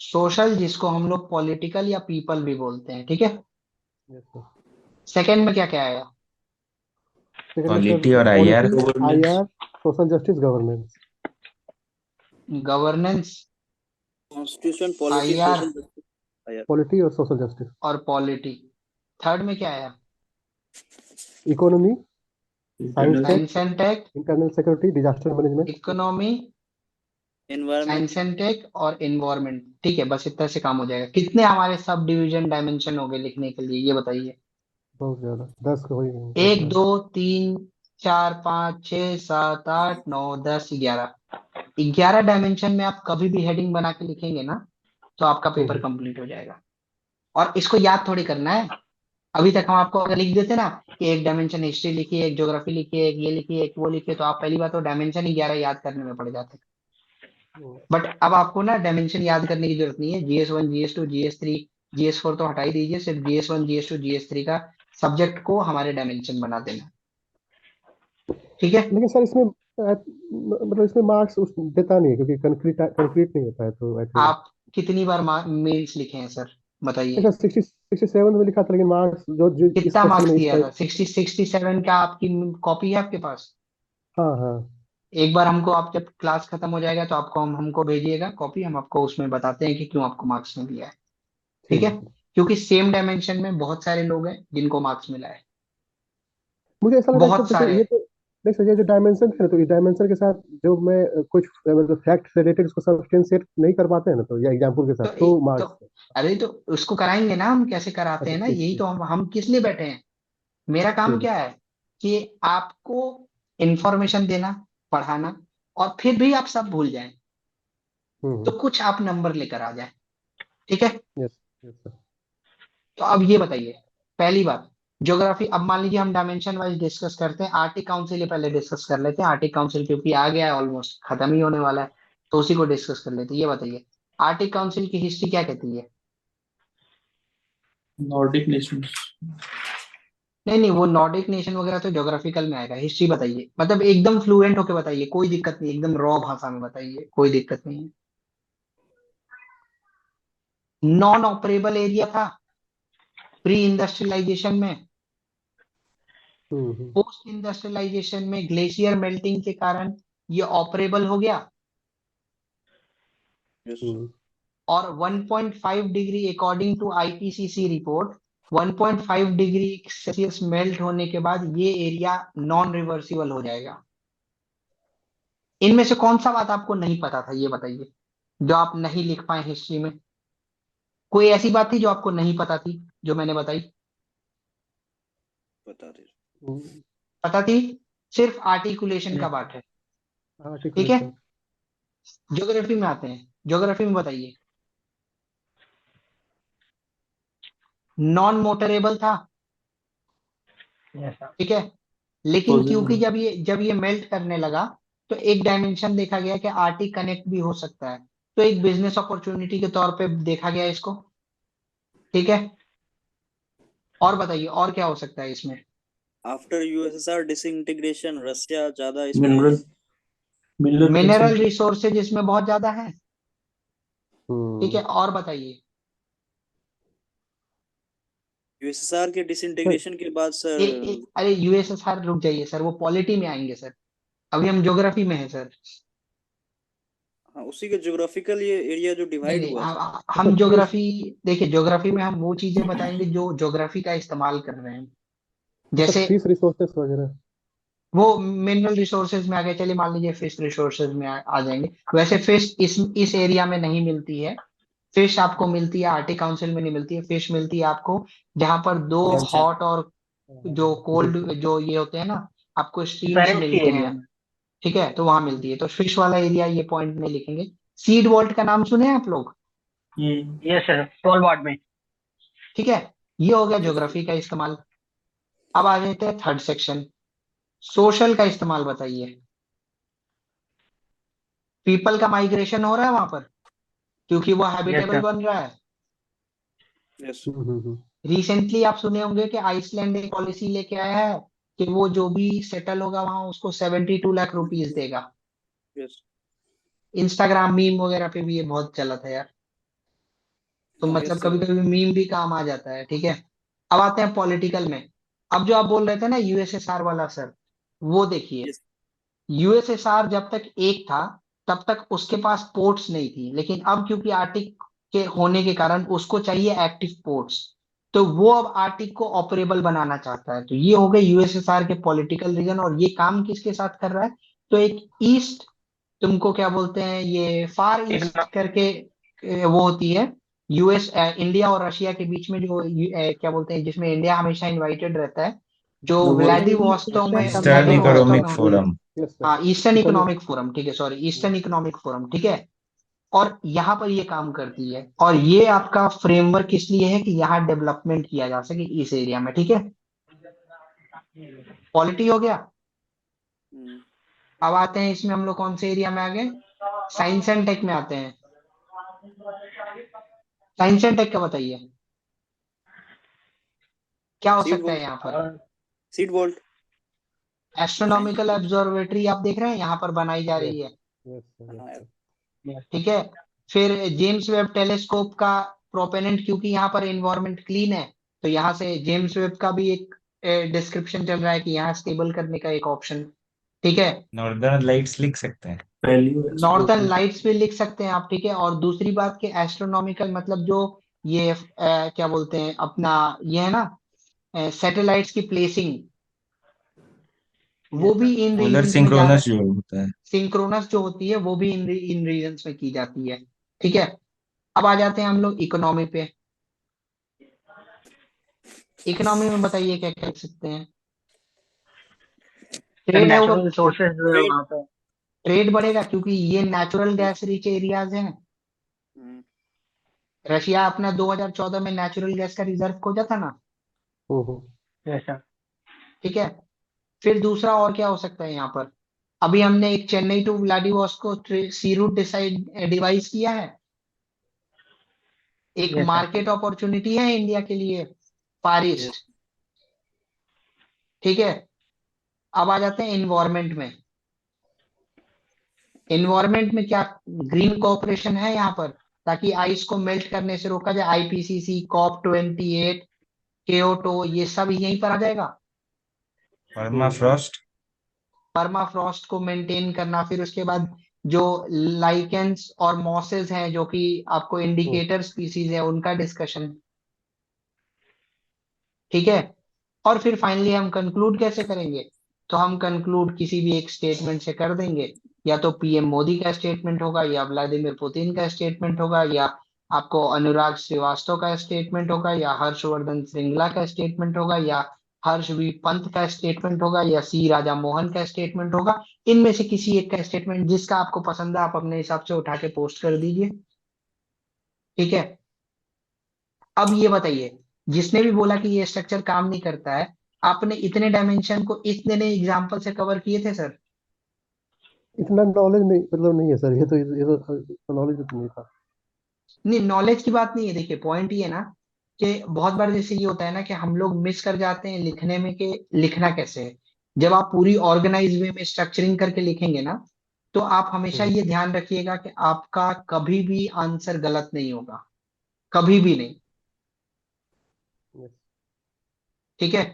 Social जिसको हम लोग पॉलिटिकल या पीपल भी बोलते हैं, ठीक है। Yes sir. सेकंड में क्या क्या आएगा? सेकंड में सर पॉलिटी और IR. Polity, governance. IR, social justice, governance. Governance, constitution, polity, IR social justice. Polity और सोशल जस्टिस। और पॉलिटी। थर्ड में क्या आया? Economy, science internal. Tech, science and tech, internal security, disaster management. Economy, environment. Science and tech और environment. ठीक है, बस इतना से काम हो जाएगा। कितने हमारे सब डिवीजन डायमेंशन हो गए लिखने के लिए, ये बताइए। बहुत ज्यादा, 10 हो ही गए, बहुत एक, ज्यादा। दो, तीन, चार, पाँच, छः, सात, आठ, नौ, 10, 11। 11 डायमेंशन में आप कभी भी हेडिंग बना के लिखेंगे ना, तो आपका पेपर हम्म, कंप्लीट हो जाएगा। और इसको याद थोड़ी करना है। अभी तक हम आपको अगर लिख देते ना कि एक डायमेंशन हिस्ट्री लिखिए, एक ज्योग्राफी लिखिए, एक ये लिखिए, एक वो लिखिए, तो आप पहली बात तो डायमेंशन ही 11 याद करने में पड़ जाते। हम्म, बट अब आपको ना डायमेंशन याद करने की जरूरत नहीं है। GS1, GS2, GS3, GS4 तो हटा ही दीजिए। सिर्फ GS1, GS2, GS3 का सब्जेक्ट को हमारे डायमेंशन बना देना, ठीक है। लेकिन सर इसमें मतलब इसमें मार्क्स उस देता नहीं है, क्योंकि कंक्रीट कंक्रीट नहीं होता है, तो आई थिंक। आप कितनी बार मेंस लिखे हैं सर, बताइए। सर 67 में लिखा था, लेकिन मार्क्स जो, जो इस कितना क्वेश्चन मार्क्स में इस दिया था? टाइप। 67 का आपकी कॉपी है आपके पास? हाँ हाँ। एक बार हमको, आप जब क्लास खत्म हो जाएगा तो आपको हमको भेजिएगा कॉपी, हम आपको उसमें बताते हैं कि क्यों आपको मार्क्स नहीं दिया है, ठीक ठीक है। है सर। क्योंकि सेम डायमेंशन में बहुत सारे लोग हैं जिनको मार्क्स मिला है, मुझे ऐसा लग रहा है सर, बहुत जैसे सारे। ये तो नहीं सर, ये जो डायमेंशन है ना, तो ये डायमेंशन के साथ जो मैं कुछ मतलब फैक्ट रिलेटेड उसको सब्सटेंशिएट नहीं कर पाते हैं ना, तो या एग्जाम्पल के तो साथ तो तो मार्क्स। अरे तो उसको कराएंगे ना हम, कैसे कराते अच्छा हैं ना, ठीक यही ठीक तो हम किस लिए बैठे हैं। मेरा काम ठीक। क्या है कि आपको इंफॉर्मेशन देना, पढ़ाना, और फिर भी आप सब भूल जाएं तो हम्म। कुछ आप नंबर लेकर आ जाए, ठीक है। Yes yes sir. तो अब ये बताइए, पहली बात, ज्योग्राफी। अब मान लीजिए हम डायमेंशन वाइज डिस्कस करते हैं। आर्टिक काउंसिल पहले डिस्कस कर लेते हैं। आर्टिक काउंसिल क्योंकि आ गया है, ऑलमोस्ट खत्म ही होने वाला है, तो उसी को डिस्कस कर लेते हैं। ये बताइए, आर्टिक काउंसिल की हिस्ट्री क्या कहती है? Nordic Nations. नहीं नहीं, वो नॉर्डिक नेशन वगैरह तो ज्योग्राफिकल में आएगा। हिस्ट्री बताइए, मतलब एकदम फ्लुएंट होके बताइए, कोई दिक्कत नहीं, एकदम रॉ भाषा में बताइए, कोई दिक्कत नहीं है। नॉन ऑपरेबल एरिया था प्री इंडस्ट्रियलाइजेशन में। हम्म। पोस्ट इंडस्ट्रियलाइजेशन में ग्लेशियर मेल्टिंग के कारण ये ऑपरेबल हो गया। यस। हम्म। और 1.5 degree according to IPCC report, 1.5 degree Celsius melt होने के बाद ये एरिया नॉन रिवर्सिबल हो जाएगा। इनमें से कौन सा बात आपको नहीं पता था, ये बताइए, जो आप नहीं लिख पाए हिस्ट्री में। कोई ऐसी बात थी जो आपको नहीं पता थी, जो मैंने बताई? बता दे। पता थी? सिर्फ आर्टिकुलेशन का पार्ट है, ठीक है। आर्टिकुलेशन। ज्योग्राफी में आते हैं। ज्योग्राफी में बताइए, नॉन मोटरेबल था, यस सर। ठीक है। लेकिन क्योंकि जब ये मेल्ट करने लगा, तो एक डायमेंशन देखा गया कि आर्टिक कनेक्ट भी हो सकता है, तो एक बिजनेस अपॉर्चुनिटी के तौर पे देखा गया इसको, ठीक है। और बताइए, और क्या हो सकता है इसमें? आफ्टर यूएसएसआर डिसइंटीग्रेशन रसिया ज्यादा इसमें। Mineral. Mineral mineral concentration. Resources इसमें बहुत ज्यादा है, ठीक है। हम्म। और बताइए। यूएसएसआर के सर डिसइंटीग्रेशन के बाद सर। अरे यूएसएसआर, रुक जाइए सर, वो पॉलिटी में आएंगे सर, अभी हम ज्योग्राफी में है सर। हाँ, उसी के ज्योग्राफिकल ये एरिया जो नहीं डिवाइड नहीं, हुआ था। अच्छा हम फिश। ज्योग्राफी, देखिए ज्योग्राफी में हम वो चीजें बताएंगे जो ज्योग्राफी का इस्तेमाल कर रहे हैं। अच्छा जैसे फिश रिसोर्सेस वगैरह। वो मिनरल रिसोर्सेज में आ गए, चलिए मान लीजिए फिश रिसोर्सेज में आ जाएंगे। वैसे फिश इस एरिया में नहीं मिलती है। फिश आपको मिलती है आर्टिक काउंसिल में, नहीं मिलती है। फिश मिलती है आपको जहां पर दो अच्छा। हॉट और जो गुड। कोल्ड जो ये होते हैं ना, आपको स्ट्रीम्स पेरेंट सी मिलते एरिया हैं, में। ठीक है, तो वहां मिलती है। तो फिश वाला एरिया ये पॉइंट में लिखेंगे। सीड वॉल्ट का नाम सुने हैं आप लोग? हम्म। यस सर, पोल वार्ड में। ठीक है, ये हो गया ज्योग्राफी का इस्तेमाल। अब आ जाते हैं थर्ड सेक्शन, सोशल का इस्तेमाल बताइए। पीपल का माइग्रेशन हो रहा है वहां पर, क्योंकि वो यस हैबिटेबल सर। बन रहा है। यस। हम्म। रिसेंटली आप सुने होंगे कि आइसलैंड एक पॉलिसी लेके आया है कि वो जो भी सेटल होगा वहां उसको 72 लाख रुपीज देगा। यस। इंस्टाग्राम मीम वगैरह पे भी ये बहुत चला था यार। तो हाँ, मतलब yes, कभी sir. कभी मीम भी काम आ जाता है, ठीक है। अब आते हैं पॉलिटिकल में। अब जो आप बोल रहे थे ना यूएसएसआर वाला सर, वो देखिए, Yes. यूएसएसआर जब तक एक था तब तक उसके पास पोर्ट्स नहीं थी, लेकिन अब क्योंकि आर्टिक के होने के कारण उसको चाहिए एक्टिव पोर्ट्स, तो वो अब आर्टिक को ऑपरेबल बनाना चाहता है। तो ये हो गए यूएसएसआर के पॉलिटिकल रीजन। और ये काम किसके साथ कर रहा है? तो एक ईस्ट, तुमको क्या बोलते हैं, ये फार ईस्ट करके वो होती है यूएस, इंडिया और रशिया के बीच में जो क्या बोलते हैं, जिसमें इंडिया हमेशा इनवाइटेड रहता है, जो तो वो व्लादिवोस्टोक में ईस्टर्न व्लादिवोस्टोक इकोनॉमिक में होती है। फोरम। Yes, sir. हाँ, ईस्टर्न Italy- इकोनॉमिक फोरम, ठीक है, सॉरी, ईस्टर्न इकोनॉमिक फोरम, ठीक है। और यहाँ पर ये काम करती है, और ये आपका फ्रेमवर्क इसलिए है कि यहाँ डेवलपमेंट किया जा सके इस एरिया में, ठीक है। पॉलिटी हो गया। हम्म, अब आते हैं इसमें हम लोग कौन से एरिया में आ गए, साइंस एंड टेक में आते हैं। साइंस एंड टेक का बताइए क्या हो सीड सकता है वोल्ट यहाँ पर। सीड वोल्ट एस्ट्रोनॉमिकल ऑब्जर्वेटरी आप देख रहे हैं यहाँ पर बनाई जा रही है, Yes, sir. Yes, हाँ, sir. ठीक है। फिर जेम्स वेब टेलीस्कोप का प्रोपेनेंट, क्योंकि यहाँ पर एनवायरनमेंट क्लीन है, तो यहाँ से जेम्स वेब का भी एक डिस्क्रिप्शन चल रहा है कि यहाँ स्टेबल करने का एक ऑप्शन, ठीक है। नॉर्दर्न लाइट्स लिख सकते हैं। Value northern exploration. लाइट्स भी लिख सकते हैं आप, ठीक है। और दूसरी बात कि एस्ट्रोनॉमिकल मतलब जो ये क्या बोलते हैं अपना, ये है ना सैटेलाइट्स की प्लेसिंग, वो भी इन पोलर रीजन्स में ज्यादा सिंक्रोनस जो होता है। सिंक्रोनस जो होती है वो भी इन रीजन्स में की जाती है, ठीक है। अब आ जाते हैं हम लोग इकोनॉमी पे। इकोनॉमी में बताइए क्या कह सकते हैं। ट्रेड है वो, नेचुरल रिसोर्सेज ट्रेड। वहाँ पे। ट्रेड बढ़ेगा क्योंकि ये नेचुरल गैस रिच एरियाज हैं। हम्म, रशिया अपना 2014 में नेचुरल गैस का रिजर्व खोजा था ना, Mhm. जैसा ठीक है। फिर दूसरा और क्या हो सकता है यहाँ पर, अभी हमने एक Chennai to Vladivostok sea route devise किया है, एक Yes, sir. मार्केट अपॉर्चुनिटी है इंडिया के लिए, फार yes. ईस्ट, ठीक है। अब आ जाते हैं इन्वायरमेंट में। इन्वायरमेंट में क्या, ग्रीन कोऑपरेशन है यहाँ पर, ताकि आइस को मेल्ट करने से रोका जाए। आईपीसीसी, COP 28, क्योटो, ये सब यहीं पर आ जाएगा। परमाफ्रॉस्ट। परमाफ्रॉस्ट को मेंटेन करना, फिर उसके बाद जो लाइकेंस और मॉसेस हैं जो कि आपको इंडिकेटर स्पीसीज है, उनका डिस्कशन, ठीक है। और फिर फाइनली हम कंक्लूड कैसे करेंगे, तो हम कंक्लूड किसी भी एक स्टेटमेंट से कर देंगे। या तो पीएम मोदी का स्टेटमेंट होगा, या व्लादिमीर पुतिन का स्टेटमेंट होगा, या आपको अनुराग श्रीवास्तव का स्टेटमेंट होगा, या हर्षवर्धन श्रृंगला का स्टेटमेंट होगा, या हर्ष वी पंत का स्टेटमेंट होगा, या सी राजा मोहन का स्टेटमेंट होगा। इनमें से किसी एक का स्टेटमेंट जिसका आपको पसंद है आप अपने हिसाब से उठा के पोस्ट कर दीजिए, ठीक है। अब ये बताइए, जिसने भी बोला कि ये स्ट्रक्चर काम नहीं करता है, आपने इतने डायमेंशन को इतने एग्जाम्पल से कवर किए थे सर? इतना नॉलेज नहीं, मतलब नहीं है सर, ये तो नॉलेज तो नहीं था। नहीं, नॉलेज की बात नहीं है। देखिए पॉइंट ये ना कि बहुत बार जैसे ये होता है ना कि हम लोग मिस कर जाते हैं लिखने में कि लिखना कैसे है। जब आप पूरी ऑर्गेनाइज वे में स्ट्रक्चरिंग करके लिखेंगे ना, तो आप हमेशा ये ध्यान रखिएगा कि आपका कभी भी आंसर गलत नहीं होगा, कभी भी नहीं, Yes, ठीक है।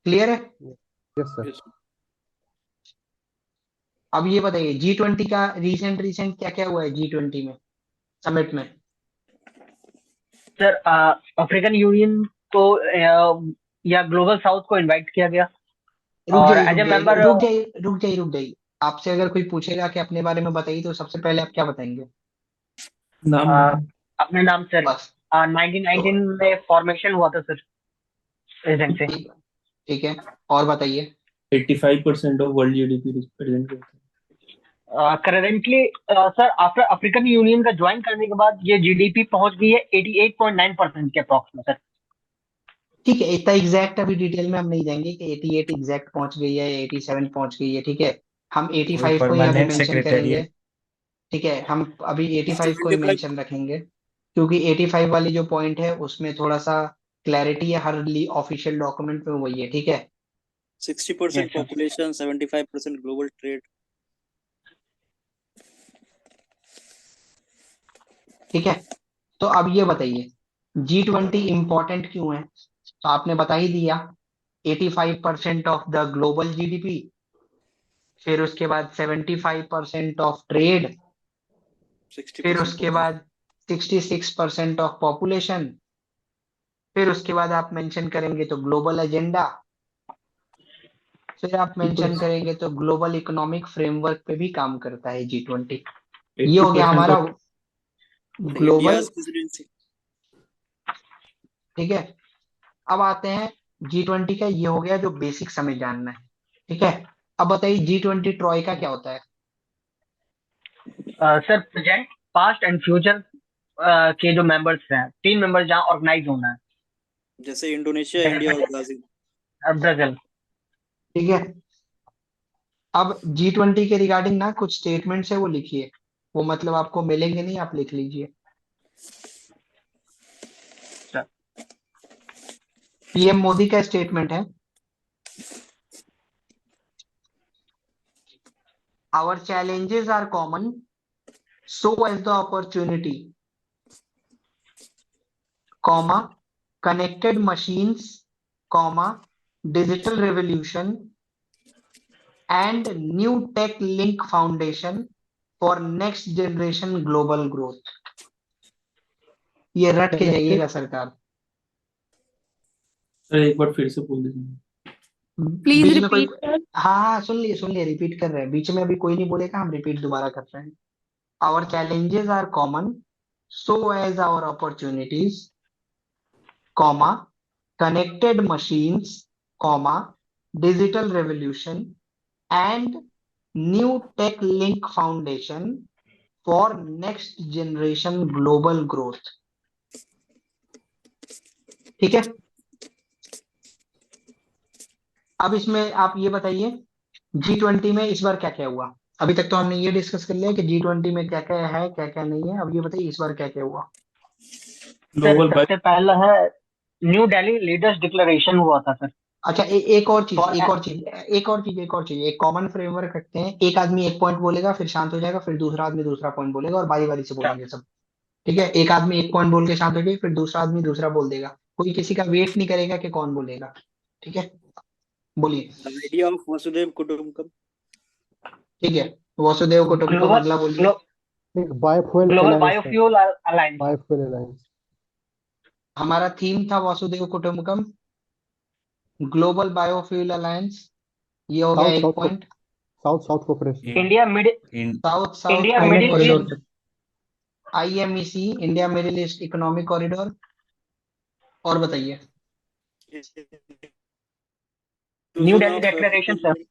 क्लियर है। yes sir. Yes. अब ये बताइए G20 का रिसेंट क्या क्या हुआ है G20 में, समिट में। सर अफ्रीकन यूनियन को या ग्लोबल साउथ को इनवाइट किया गया रुक और जाइए एज ए रुक जाइए मेंबर। रुक जाइए रुक जाइए रुक जाइए। आपसे अगर कोई पूछेगा कि अपने बारे में बताइए, तो सबसे पहले आप क्या बताएंगे? नाम बताओ। अपने नाम सर। बस। 1919 में फॉर्मेशन हुआ था सर रिसेंट से। ठीक ठीक है, और बताइए। 85% ऑफ वर्ल्ड जीडीपी रिप्रेजेंट करता है। Currently sir after African union का ज्वाइन करने के बाद ये जीडीपी पहुंच गई है 88.9% के अप्रॉक्स में सर। ठीक है, इतना एग्जैक्ट अभी डिटेल में हम नहीं जाएंगे कि 88 एग्जैक्ट पहुंच गई है, 87 पहुंच गई है, ठीक है। हम कोई 85 को ही अभी परमानेंट मेंशन सेक्रेटरी करेंगे, है? ठीक है। हम अभी 85 को ही 75 मेंशन रखेंगे, क्योंकि 85 वाली जो पॉइंट है उसमें थोड़ा सा क्लैरिटी है, हर ऑफिशियल डॉक्यूमेंट में वही है, ठीक है। 60% Yes, sir. population, 75% global trade. ठीक है, तो अब ये बताइए G20 इंपॉर्टेंट क्यों है? तो आपने बता ही दिया, 85% ऑफ द ग्लोबल जीडीपी, फिर उसके बाद 75% ऑफ ट्रेड, फिर 60% उसके बाद 66% ऑफ पॉपुलेशन, फिर उसके बाद आप मेंशन करेंगे तो ग्लोबल एजेंडा, फिर आप मेंशन करेंगे तो ग्लोबल इकोनॉमिक फ्रेमवर्क पे भी काम करता है G20। ये हो गया 80% हमारा ऑफ ग्लोबल। India's presidency. ठीक है, अब आते हैं G20 का, ये हो गया जो बेसिक समझ जानना है। ठीक है, अब बताइए G20 ट्रॉइका क्या होता है? Sir present, past and future के जो मेंबर्स हैं, 3 मेंबर्स जहाँ ऑर्गेनाइज होना है, जैसे इंडोनेशिया, इंडिया और ब्राजील। ब्राजील। ठीक है, अब G20 के रिगार्डिंग ना कुछ स्टेटमेंट्स है, वो लिखिए। वो मतलब आपको मिलेंगे नहीं, आप लिख लीजिए। पीएम मोदी का स्टेटमेंट है, our challenges are common, so as the opportunity, comma, connected machines, comma, digital revolution and new tech link foundation for next generation global growth। ये रट के जाइएगा सरकार। सर एक बार फिर से बोल दीजिए। प्लीज बीच में कोई, रिपीट सर। हाँ सुन लिए रिपीट कर रहे हैं, बीच में अभी कोई नहीं बोलेगा, हम रिपीट दोबारा कर रहे हैं। Our challenges are common, so as our opportunities, comma, connected machines, comma, digital revolution and new tech link foundation for next generation global growth। ठीक है, अब इसमें आप ये बताइए G20 में इस बार क्या क्या हुआ? अभी तक तो हमने ये डिस्कस कर लिया कि G20 में क्या क्या है, क्या क्या नहीं है। अब ये बताइए इस बार क्या क्या हुआ? सर ग्लोबल सबसे पहला है न्यू दिल्ली लीडर्स डिक्लेरेशन हुआ था सर। अच्छा, एक और चीज, फॉर एक कॉमन फ्रेमवर्क रखते हैं। एक आदमी एक पॉइंट बोलेगा, फिर शांत हो जाएगा, फिर दूसरा आदमी दूसरा पॉइंट बोलेगा और बारी बारी से बोलेंगे सब। ठीक है, एक आदमी एक पॉइंट बोल के शांत हो जाए, फिर दूसरा आदमी दूसरा बोल देगा, कोई किसी का वेट नहीं करेगा कि कौन बोलेगा। ठीक है, बोलिए। The idea of Vasudhaiva Kutumbakam. ठीक है, वसुदेव कुटुंबकम। ग्लोबल अगला बोलिए। एक बायोफ्यूल ग्लोबल अलायंस है, बायोफ्यूल अलायंस। Biofuel alliance. हमारा थीम था Vasudhaiva Kutumbakam, global biofuel alliance. ये हो गया साउथ एक south point. South south cooperation. India mid south south India climate middle corridor, east. IMEC, India Middle East economic corridor. और बताइए। New Delhi declaration sir.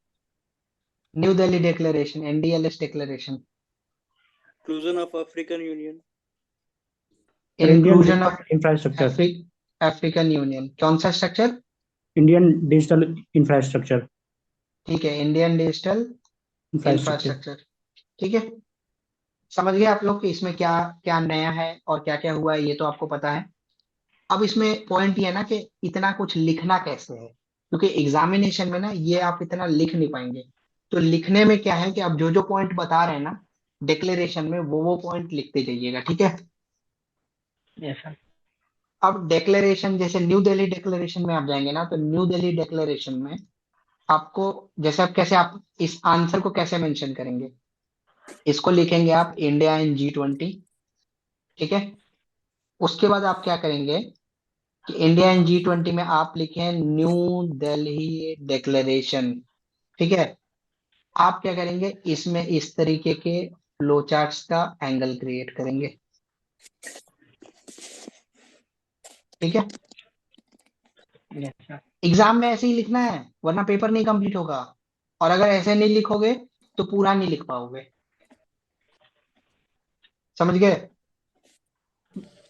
New Delhi declaration, NDLS declaration. Inclusion of African union. Inclusion of infrastructure, African union. कौन सा structure? Indian digital infrastructure, ठीक है, Indian digital infrastructure. Infrastructure. ठीक है, समझ गए आप लोग कि इसमें क्या क्या नया है और क्या क्या हुआ है, ये तो आपको पता है। अब इसमें पॉइंट ये है ना कि इतना कुछ लिखना कैसे है, क्योंकि एग्जामिनेशन में ना ये आप इतना लिख नहीं पाएंगे। तो लिखने में क्या है कि आप जो जो पॉइंट बता रहे हैं ना डिक्लेरेशन में, वो पॉइंट लिखते जाइएगा। ठीक है, यस सर। अब डिक्लेरेशन जैसे न्यू दिल्ली डिक्लेरेशन में आप जाएंगे ना, तो न्यू दिल्ली डिक्लेरेशन में आपको, जैसे आप कैसे, आप इस आंसर को कैसे मेंशन करेंगे? इसको लिखेंगे आप इंडिया इन G20। ठीक है, उसके बाद आप क्या करेंगे कि इंडिया इन G20 में आप लिखें न्यू दिल्ली डिक्लेरेशन। ठीक है, आप क्या करेंगे, इसमें इस तरीके के फ्लो चार्ट्स का एंगल क्रिएट करेंगे। ठीक है, यस सर। एग्जाम में ऐसे ही लिखना है, वरना पेपर नहीं कंप्लीट होगा। और अगर ऐसे नहीं लिखोगे तो पूरा नहीं लिख पाओगे। समझ गए?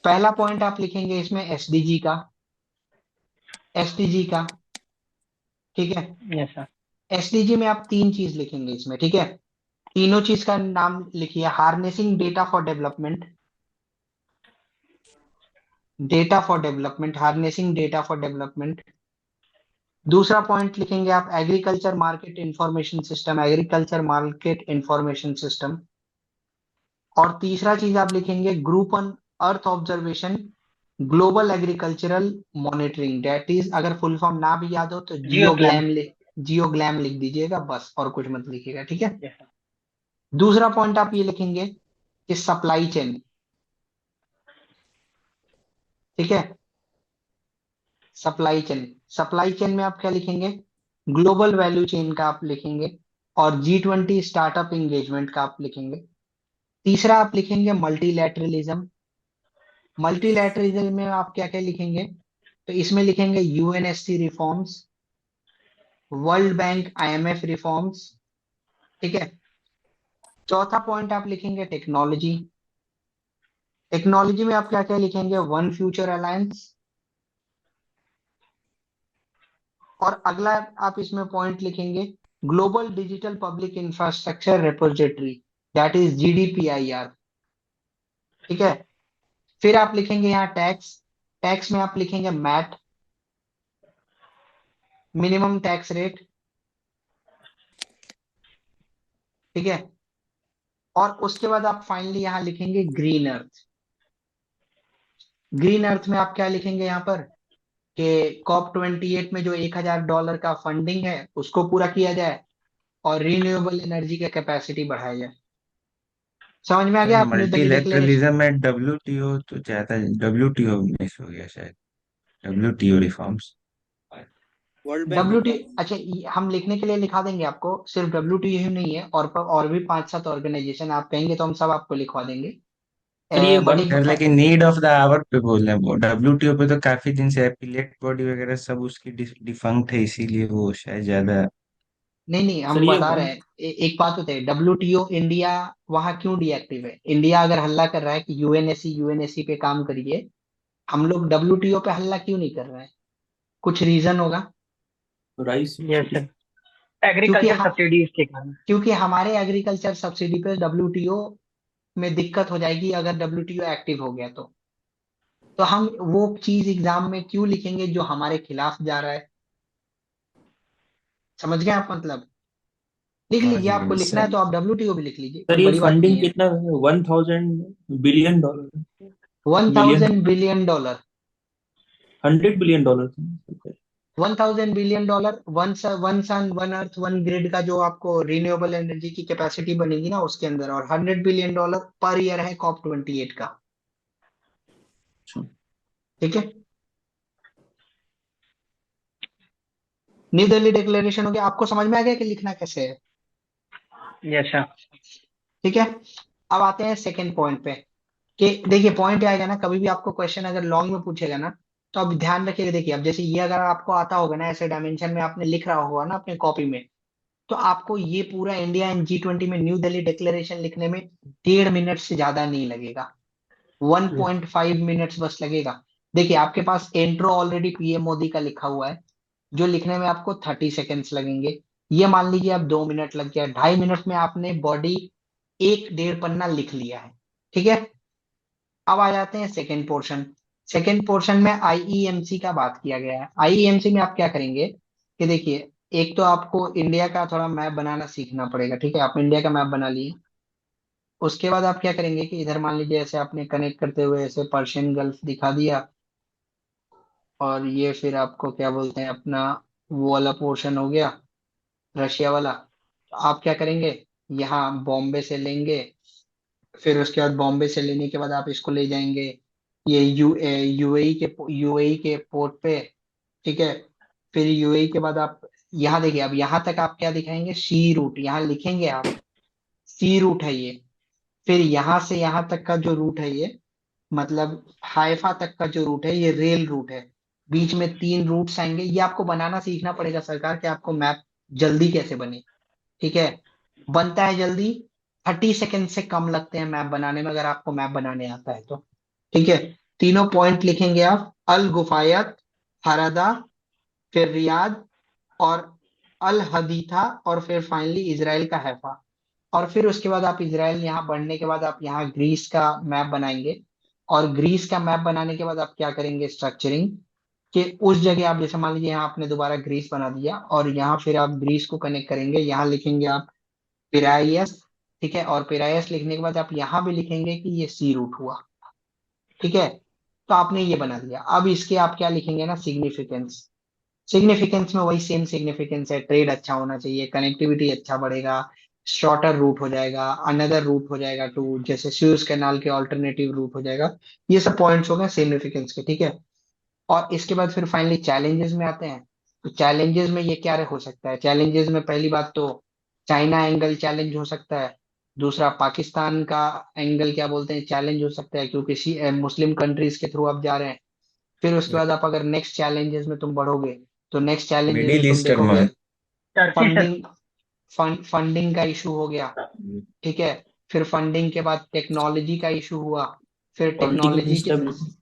पहला पॉइंट आप लिखेंगे इसमें SDG का, SDG का। ठीक है, यस सर। SDG में आप 3 चीज लिखेंगे इसमें। ठीक है, तीनों चीज का नाम लिखिए। Harnessing data for development, data for development, harnessing data for development. दूसरा पॉइंट लिखेंगे आप agriculture market information system, agriculture market information system. और तीसरा चीज आप लिखेंगे group on earth observation global agricultural monitoring, that is, अगर फुल फॉर्म ना भी याद हो तो जियोग्लैम। जियोग्लैम लिख दीजिएगा बस, और कुछ मत लिखिएगा, ठीक है। Yes, sir. दूसरा पॉइंट आप ये लिखेंगे कि सप्लाई चेन, ठीक है। सप्लाई चेन में आप क्या लिखेंगे, ग्लोबल वैल्यू चेन का आप लिखेंगे, और G20 स्टार्टअप इंगेजमेंट का आप लिखेंगे। तीसरा आप लिखेंगे मल्टीलैटरलिज्म। मल्टीलैटरलिज्म में आप क्या क्या लिखेंगे, तो इसमें लिखेंगे UNSC reforms, world bank IMF reforms, ठीक है। चौथा पॉइंट आप लिखेंगे टेक्नोलॉजी। टेक्नोलॉजी में आप क्या क्या लिखेंगे, वन फ्यूचर अलायंस, और अगला आप इसमें पॉइंट लिखेंगे global digital public infrastructure repository, that is GDPIR, ठीक है। फिर आप लिखेंगे यहाँ टैक्स। टैक्स में आप लिखेंगे मैट, मिनिमम टैक्स रेट, ठीक है। और उसके बाद आप फाइनली यहाँ लिखेंगे ग्रीन अर्थ। ग्रीन अर्थ में आप क्या लिखेंगे यहाँ पर, कि COP28 में जो $1000 का फंडिंग है उसको पूरा किया जाए, और रिन्यूएबल एनर्जी का कैपेसिटी बढ़ाया जाए। समझ में आ सर गया आप न्यू दिल्ली डिक्लेरेशन। मल्टीलैटरलिज्म में WTO तो ज्यादा, WTO मिस हो गया शायद, WTO reforms. World bank reform. अच्छा, हम लिखने के लिए लिखा देंगे आपको, सिर्फ WTO ही नहीं है, और भी 5-7 ऑर्गेनाइजेशन आप कहेंगे तो हम सब आपको लिखवा देंगे। सर ये बड़ी सर लेकिन नीड ऑफ द आवर पे बोल रहे हैं वो, WTO पे तो काफी दिन से एपिलेट बॉडी वगैरह सब उसकी डिफंक्ट है, इसीलिए वो शायद ज्यादा। नहीं नहीं, सर हम ये बता रहे हैं, एक बात होता है, WTO इंडिया वहां क्यों डीएक्टिव है। इंडिया अगर हल्ला कर रहा है कि यूएनएससी पे काम करिए, हम लोग WTO पे हल्ला क्यों नहीं कर रहे हैं, कुछ रीजन होगा। राइस। Yes, sir. क्योंकि एग्रीकल्चर सब्सिडीज के कारण। क्योंकि हमारे एग्रीकल्चर सब्सिडी पे WTO में दिक्कत हो जाएगी अगर WTO एक्टिव हो गया तो हम वो चीज एग्जाम में क्यों लिखेंगे जो हमारे खिलाफ जा रहा है। समझ गए आप, मतलब लिख समझ लीजिए, आपको गए लिखना है सर। तो आप WTO भी लिख लीजिए, सर कोई ये बड़ी बात नहीं फंडिंग है। कितना है, 1000 billion dollar, 1000 billion dollar, 100 billion dollar. 1000 billion dollar, one sun one earth one grid का जो आपको रिन्यूएबल एनर्जी की कैपेसिटी बनेगी ना उसके अंदर, और 100 बिलियन डॉलर पर ईयर है COP28 का, ठीक है। न्यू दिल्ली डिक्लेरेशन हो गया, आपको समझ में आ गया कि लिखना कैसे है, Yes, sir. ठीक है। अब आते हैं सेकंड पॉइंट पे, कि देखिए पॉइंट आएगा ना, कभी भी आपको क्वेश्चन अगर लॉन्ग में पूछेगा ना, तो अब ध्यान रखिएगा। देखिए अब जैसे ये अगर आपको आता होगा ना, ऐसे डायमेंशन में आपने लिख रहा होगा ना अपने कॉपी में, तो आपको ये पूरा इंडिया एंड G20 में न्यू दिल्ली डिक्लेरेशन लिखने में 1.5 मिनट से ज्यादा नहीं लगेगा, 1.5 मिनट्स बस लगेगा। देखिए आपके पास इंट्रो ऑलरेडी PM मोदी का लिखा हुआ है, जो लिखने में आपको 30 सेकेंड्स लगेंगे। ये मान लीजिए अब 2 मिनट लग गया, 2.5 मिनट में आपने बॉडी 1.5 पन्ना लिख लिया है, ठीक है। अब आ जाते हैं सेकेंड पोर्शन। सेकेंड पोर्शन में IEMC का बात किया गया है। IEMC में आप क्या करेंगे कि देखिए, एक तो आपको इंडिया का थोड़ा मैप बनाना सीखना पड़ेगा, ठीक है। आप इंडिया का मैप बना लिए, उसके बाद आप क्या करेंगे कि इधर मान लीजिए ऐसे आपने कनेक्ट करते हुए ऐसे पर्शियन गल्फ दिखा दिया, और ये फिर आपको क्या बोलते हैं अपना वो वाला पोर्शन हो गया, रशिया वाला। तो आप क्या करेंगे, यहाँ बॉम्बे से लेंगे, फिर उसके बाद बॉम्बे से लेने के बाद आप इसको ले जाएंगे ये यूएई के पोर्ट पे, ठीक है। फिर यूएई के बाद आप यहाँ देखिए, अब यहाँ तक आप क्या दिखाएंगे, सी रूट, यहाँ लिखेंगे आप सी रूट है ये। फिर यहाँ से यहाँ तक का जो रूट है ये, मतलब हाइफा तक का जो रूट है ये रेल रूट है। बीच में 3 रूट्स आएंगे, ये आपको बनाना सीखना पड़ेगा सरकार, कि आपको मैप जल्दी कैसे बने, ठीक है। बनता है जल्दी, 30 सेकंड से कम लगते हैं मैप बनाने में, अगर आपको मैप बनाने आता है तो, ठीक है। तीनों पॉइंट लिखेंगे आप, अल गुफायत, हरदा, फिर रियाद, और अल हदीथा, और फिर फाइनली इसराइल का हैफा। और फिर उसके बाद आप इसराइल यहाँ बढ़ने के बाद आप यहाँ ग्रीस का मैप बनाएंगे, और ग्रीस का मैप बनाने के बाद आप क्या करेंगे, स्ट्रक्चरिंग, कि उस जगह आप जैसे मान लीजिए यहाँ आपने दोबारा ग्रीस बना दिया, और यहाँ फिर आप ग्रीस को कनेक्ट करेंगे, यहाँ लिखेंगे आप पिराइयस, ठीक है, और पिरायस लिखने के बाद आप यहाँ भी लिखेंगे कि ये सी रूट हुआ। ठीक है, तो आपने ये बना दिया। अब इसके आप क्या लिखेंगे ना, सिग्निफिकेंस। सिग्निफिकेंस में वही सेम सिग्निफिकेंस है, ट्रेड अच्छा होना चाहिए, कनेक्टिविटी अच्छा बढ़ेगा, शॉर्टर रूट हो जाएगा, अनदर रूट हो जाएगा टू, जैसे सुएज कैनाल के ऑल्टरनेटिव रूट हो जाएगा। ये सब पॉइंट्स हो गए सिग्निफिकेंस के। ठीक है, और इसके बाद फिर फाइनली चैलेंजेस में आते हैं। तो चैलेंजेस में ये क्या हो सकता है, चैलेंजेस में पहली बात तो चाइना एंगल चैलेंज हो सकता है। दूसरा पाकिस्तान का एंगल क्या बोलते हैं चैलेंज हो सकता है, क्योंकि मुस्लिम कंट्रीज के थ्रू आप जा रहे हैं। फिर उसके बाद आप अगर नेक्स्ट चैलेंजेस में तुम बढ़ोगे, तो नेक्स्ट चैलेंजेस में मिडिल तुम ईस्टर्न देखोगे में। Turkey sir. फंडिंग का इशू हो गया। ठीक है, फिर फंडिंग के बाद टेक्नोलॉजी का इशू हुआ, फिर पॉलिटिकल इंस्टेबिलिटी।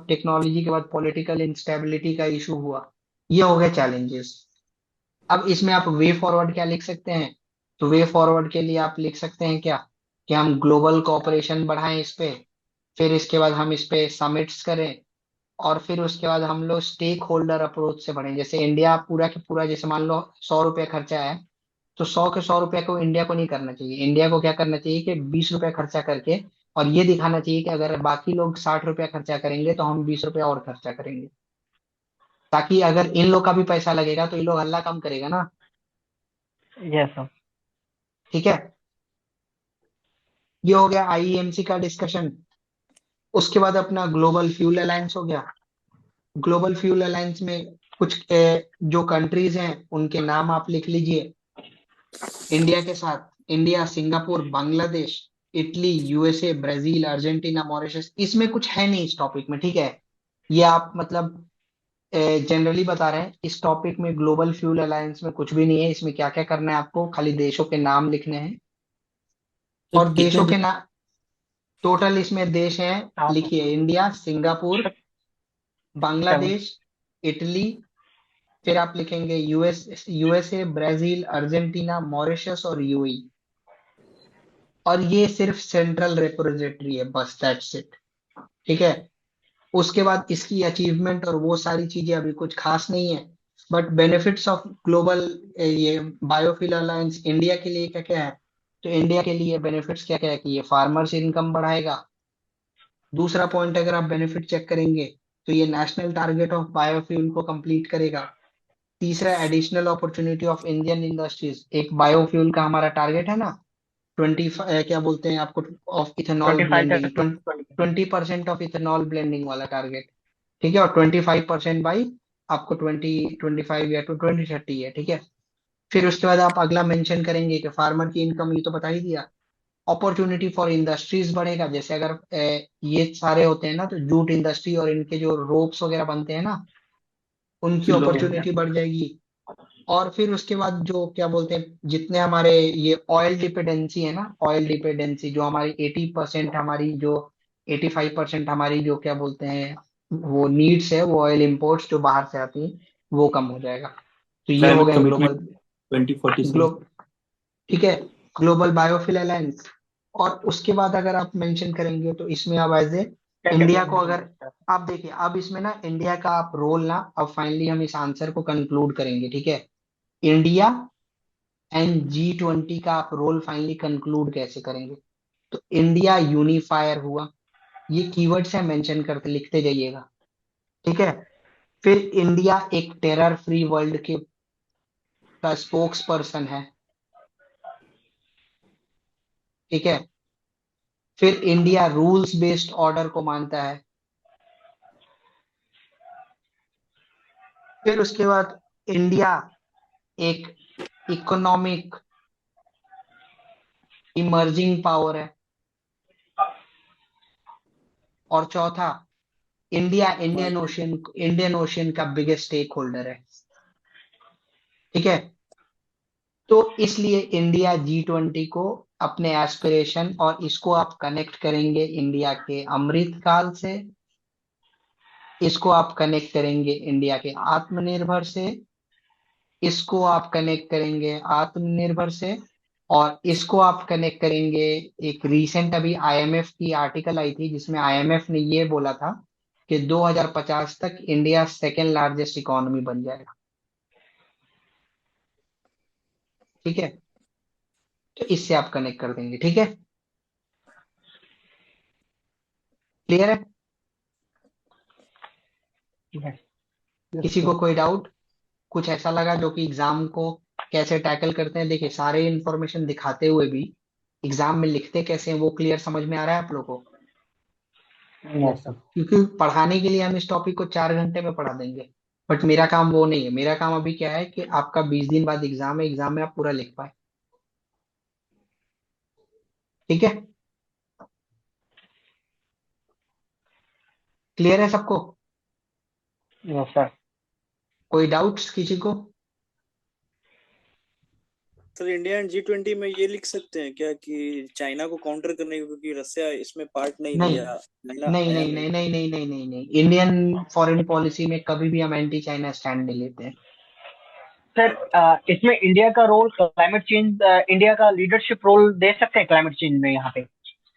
टेक्नोलॉजी के बाद पॉलिटिकल इंस्टेबिलिटी का इशू हुआ। ये हो गया चैलेंजेस। अब इसमें आप वे फॉरवर्ड क्या लिख सकते हैं, तो वे फॉरवर्ड के लिए आप लिख सकते हैं क्या, कि हम ग्लोबल कोऑपरेशन बढ़ाएं इस पे, फिर इसके बाद हम इस पे समिट्स करें, और फिर उसके बाद हम लोग स्टेक होल्डर अप्रोच से बढ़ें। जैसे इंडिया पूरा के पूरा, जैसे मान लो 100 रुपये खर्चा है, तो 100 के 100 रुपये को इंडिया को नहीं करना चाहिए। इंडिया को क्या करना चाहिए कि 20 रुपये खर्चा करके, और ये दिखाना चाहिए कि अगर बाकी लोग 60 रुपया खर्चा करेंगे तो हम 20 रुपया और खर्चा करेंगे, ताकि अगर इन लोग का भी पैसा लगेगा तो ये लोग हल्ला कम करेगा ना। Yes sir. ठीक है, ये हो गया आईईएमसी का डिस्कशन। उसके बाद अपना ग्लोबल फ्यूल अलायंस हो गया। ग्लोबल फ्यूल अलायंस में कुछ जो कंट्रीज हैं उनके नाम आप लिख लीजिए। इंडिया के साथ India, Singapore, Bangladesh, Italy, USA, Brazil, Argentina, Mauritius. इसमें कुछ है नहीं इस टॉपिक में। ठीक है, ये आप मतलब जनरली बता रहे हैं। इस टॉपिक में ग्लोबल फ्यूल अलायंस में कुछ भी नहीं है। इसमें क्या क्या करना है आपको, खाली देशों के नाम लिखने हैं, तो और कितने देशों के नाम टोटल इसमें देश हैं, लिखिए, इंडिया, सिंगापुर, बांग्लादेश, इटली, फिर आप लिखेंगे यूएसए, ब्राजील, अर्जेंटीना, मॉरिशस और यूएई। और ये सिर्फ सेंट्रल रिपोजिटरी है, बस दैट्स इट। ठीक है, उसके बाद इसकी अचीवमेंट और वो सारी चीजें अभी कुछ खास नहीं है। बट बेनिफिट्स ऑफ ग्लोबल ये बायोफ्यूल अलायंस इंडिया के लिए क्या क्या है, तो इंडिया के लिए बेनिफिट्स क्या क्या है, कि ये फार्मर्स इनकम बढ़ाएगा। दूसरा पॉइंट, अगर आप बेनिफिट चेक करेंगे, तो ये नेशनल टारगेट ऑफ बायोफ्यूल को कंप्लीट करेगा। तीसरा, additional opportunity of Indian industries. एक बायोफ्यूल का हमारा टारगेट है ना, 20 क्या बोलते हैं आपको, of ethanol 25 blending, 20% of ethanol blending वाला टारगेट। ठीक है, और 25% बाई आपको 2025 या 2030 है। ठीक है, फिर उसके बाद आप अगला मेंशन करेंगे कि फार्मर की इनकम, ये तो बता ही दिया। अपॉर्चुनिटी फॉर इंडस्ट्रीज बढ़ेगा, जैसे अगर ये सारे होते हैं ना, तो जूट इंडस्ट्री और इनके जो रोप्स वगैरह बनते हैं ना, उनकी सिलो। अपॉर्चुनिटी बढ़ जाएगी। और फिर उसके बाद जो क्या बोलते हैं, जितने हमारे ये ऑयल डिपेंडेंसी है ना, ऑयल डिपेंडेंसी जो हमारी 80% हमारी जो 85% हमारी जो क्या बोलते हैं वो नीड्स है, वो ऑयल इंपोर्ट्स जो बाहर से आती हैं, वो कम हो जाएगा। तो ये हो क्लाइमेट गया कमिटमेंट ग्लोबल 2047। ग्लो ठीक है, ग्लोबल बायोफिल अलायंस। और उसके बाद अगर आप मेंशन करेंगे, तो इसमें अब एज ए इंडिया को, अगर आप देखिए, अब इसमें ना इंडिया का आप रोल ना, अब फाइनली हम इस आंसर को कंक्लूड करेंगे। ठीक है, इंडिया एंड G20 का आप रोल फाइनली कंक्लूड कैसे करेंगे, तो इंडिया यूनिफायर हुआ। ये कीवर्ड्स है, मेंशन करते लिखते जाइएगा। ठीक है, फिर इंडिया एक टेरर फ्री वर्ल्ड के का स्पोक्स पर्सन है। ठीक है, फिर इंडिया रूल्स बेस्ड ऑर्डर को मानता है। फिर उसके बाद इंडिया एक इकोनॉमिक इमर्जिंग पावर है। और चौथा, इंडियन ओशियन का बिगेस्ट स्टेक होल्डर है। ठीक है, तो इसलिए इंडिया G20 को अपने एस्पिरेशन, और इसको आप कनेक्ट करेंगे इंडिया के अमृत काल से, इसको आप कनेक्ट करेंगे इंडिया के आत्मनिर्भर से, इसको आप कनेक्ट करेंगे आत्मनिर्भर से, और इसको आप कनेक्ट करेंगे। एक रीसेंट अभी आईएमएफ की आर्टिकल आई थी, जिसमें आईएमएफ ने ये बोला था कि 2050 तक इंडिया सेकेंड लार्जेस्ट इकोनॉमी बन जाएगा। ठीक है, तो इससे आप कनेक्ट कर देंगे। ठीक है, क्लियर है? Yes. Yes, किसी sir. को कोई डाउट, कुछ ऐसा लगा जो कि एग्जाम को कैसे टैकल करते हैं? देखिए, सारे इंफॉर्मेशन दिखाते हुए भी एग्जाम में लिखते कैसे हैं वो क्लियर समझ में आ रहा है आप लोगों को? Yes, sir. क्योंकि पढ़ाने के लिए हम इस टॉपिक को 4 घंटे में पढ़ा देंगे, बट मेरा काम वो नहीं है। मेरा काम अभी क्या है कि आपका 20 दिन बाद एग्जाम है, एग्जाम में आप पूरा लिख पाए। ठीक है, क्लियर है सबको? Yes, sir. कोई डाउट्स किसी को? सर इंडिया एंड G20 में ये लिख सकते हैं क्या कि चाइना को काउंटर करने को, क्योंकि रसिया इसमें पार्ट नहीं नहीं लिया, चाइना नहीं आया नहीं नहीं। नहीं नहीं नहीं नहीं नहीं, इंडियन फॉरेन पॉलिसी में कभी भी हम एंटी चाइना स्टैंड नहीं लेते हैं। सर इसमें इंडिया का रोल क्लाइमेट चेंज, इंडिया का लीडरशिप रोल दे सकते हैं क्लाइमेट चेंज में यहाँ पे?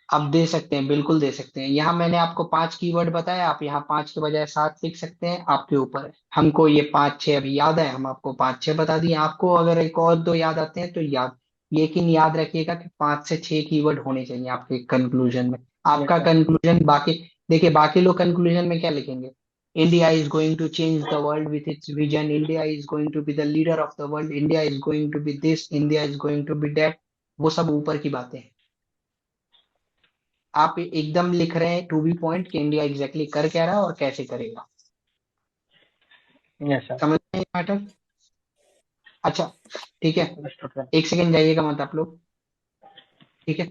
आप दे सकते हैं, बिल्कुल दे सकते हैं। यहाँ मैंने आपको 5 कीवर्ड बताए, आप यहाँ 5 के बजाय 7 लिख सकते हैं, आपके ऊपर है। हमको ये 5-6 अभी याद है, हम आपको 5-6 बता दिए। आपको अगर एक और 2 याद आते हैं तो याद, लेकिन याद रखिएगा कि 5 से 6 कीवर्ड होने चाहिए आपके कंक्लूजन में। आपका Yes, sir. कंक्लूजन बाकी, देखिए बाकी लोग कंक्लूजन में क्या लिखेंगे? India is going to change the world with its vision, India is going to be the leader of the world, India is going to be this, India is going to be that. वो सब ऊपर की बातें हैं। आप एकदम लिख रहे हैं टू बी पॉइंट कि इंडिया एग्जैक्टली कर क्या रहा है और कैसे करेगा। Yes, sir. समझ रहे हैं मैटर? अच्छा, ठीक है, Understood, sir. एक सेकंड जाइएगा मत आप लोग। ठीक है,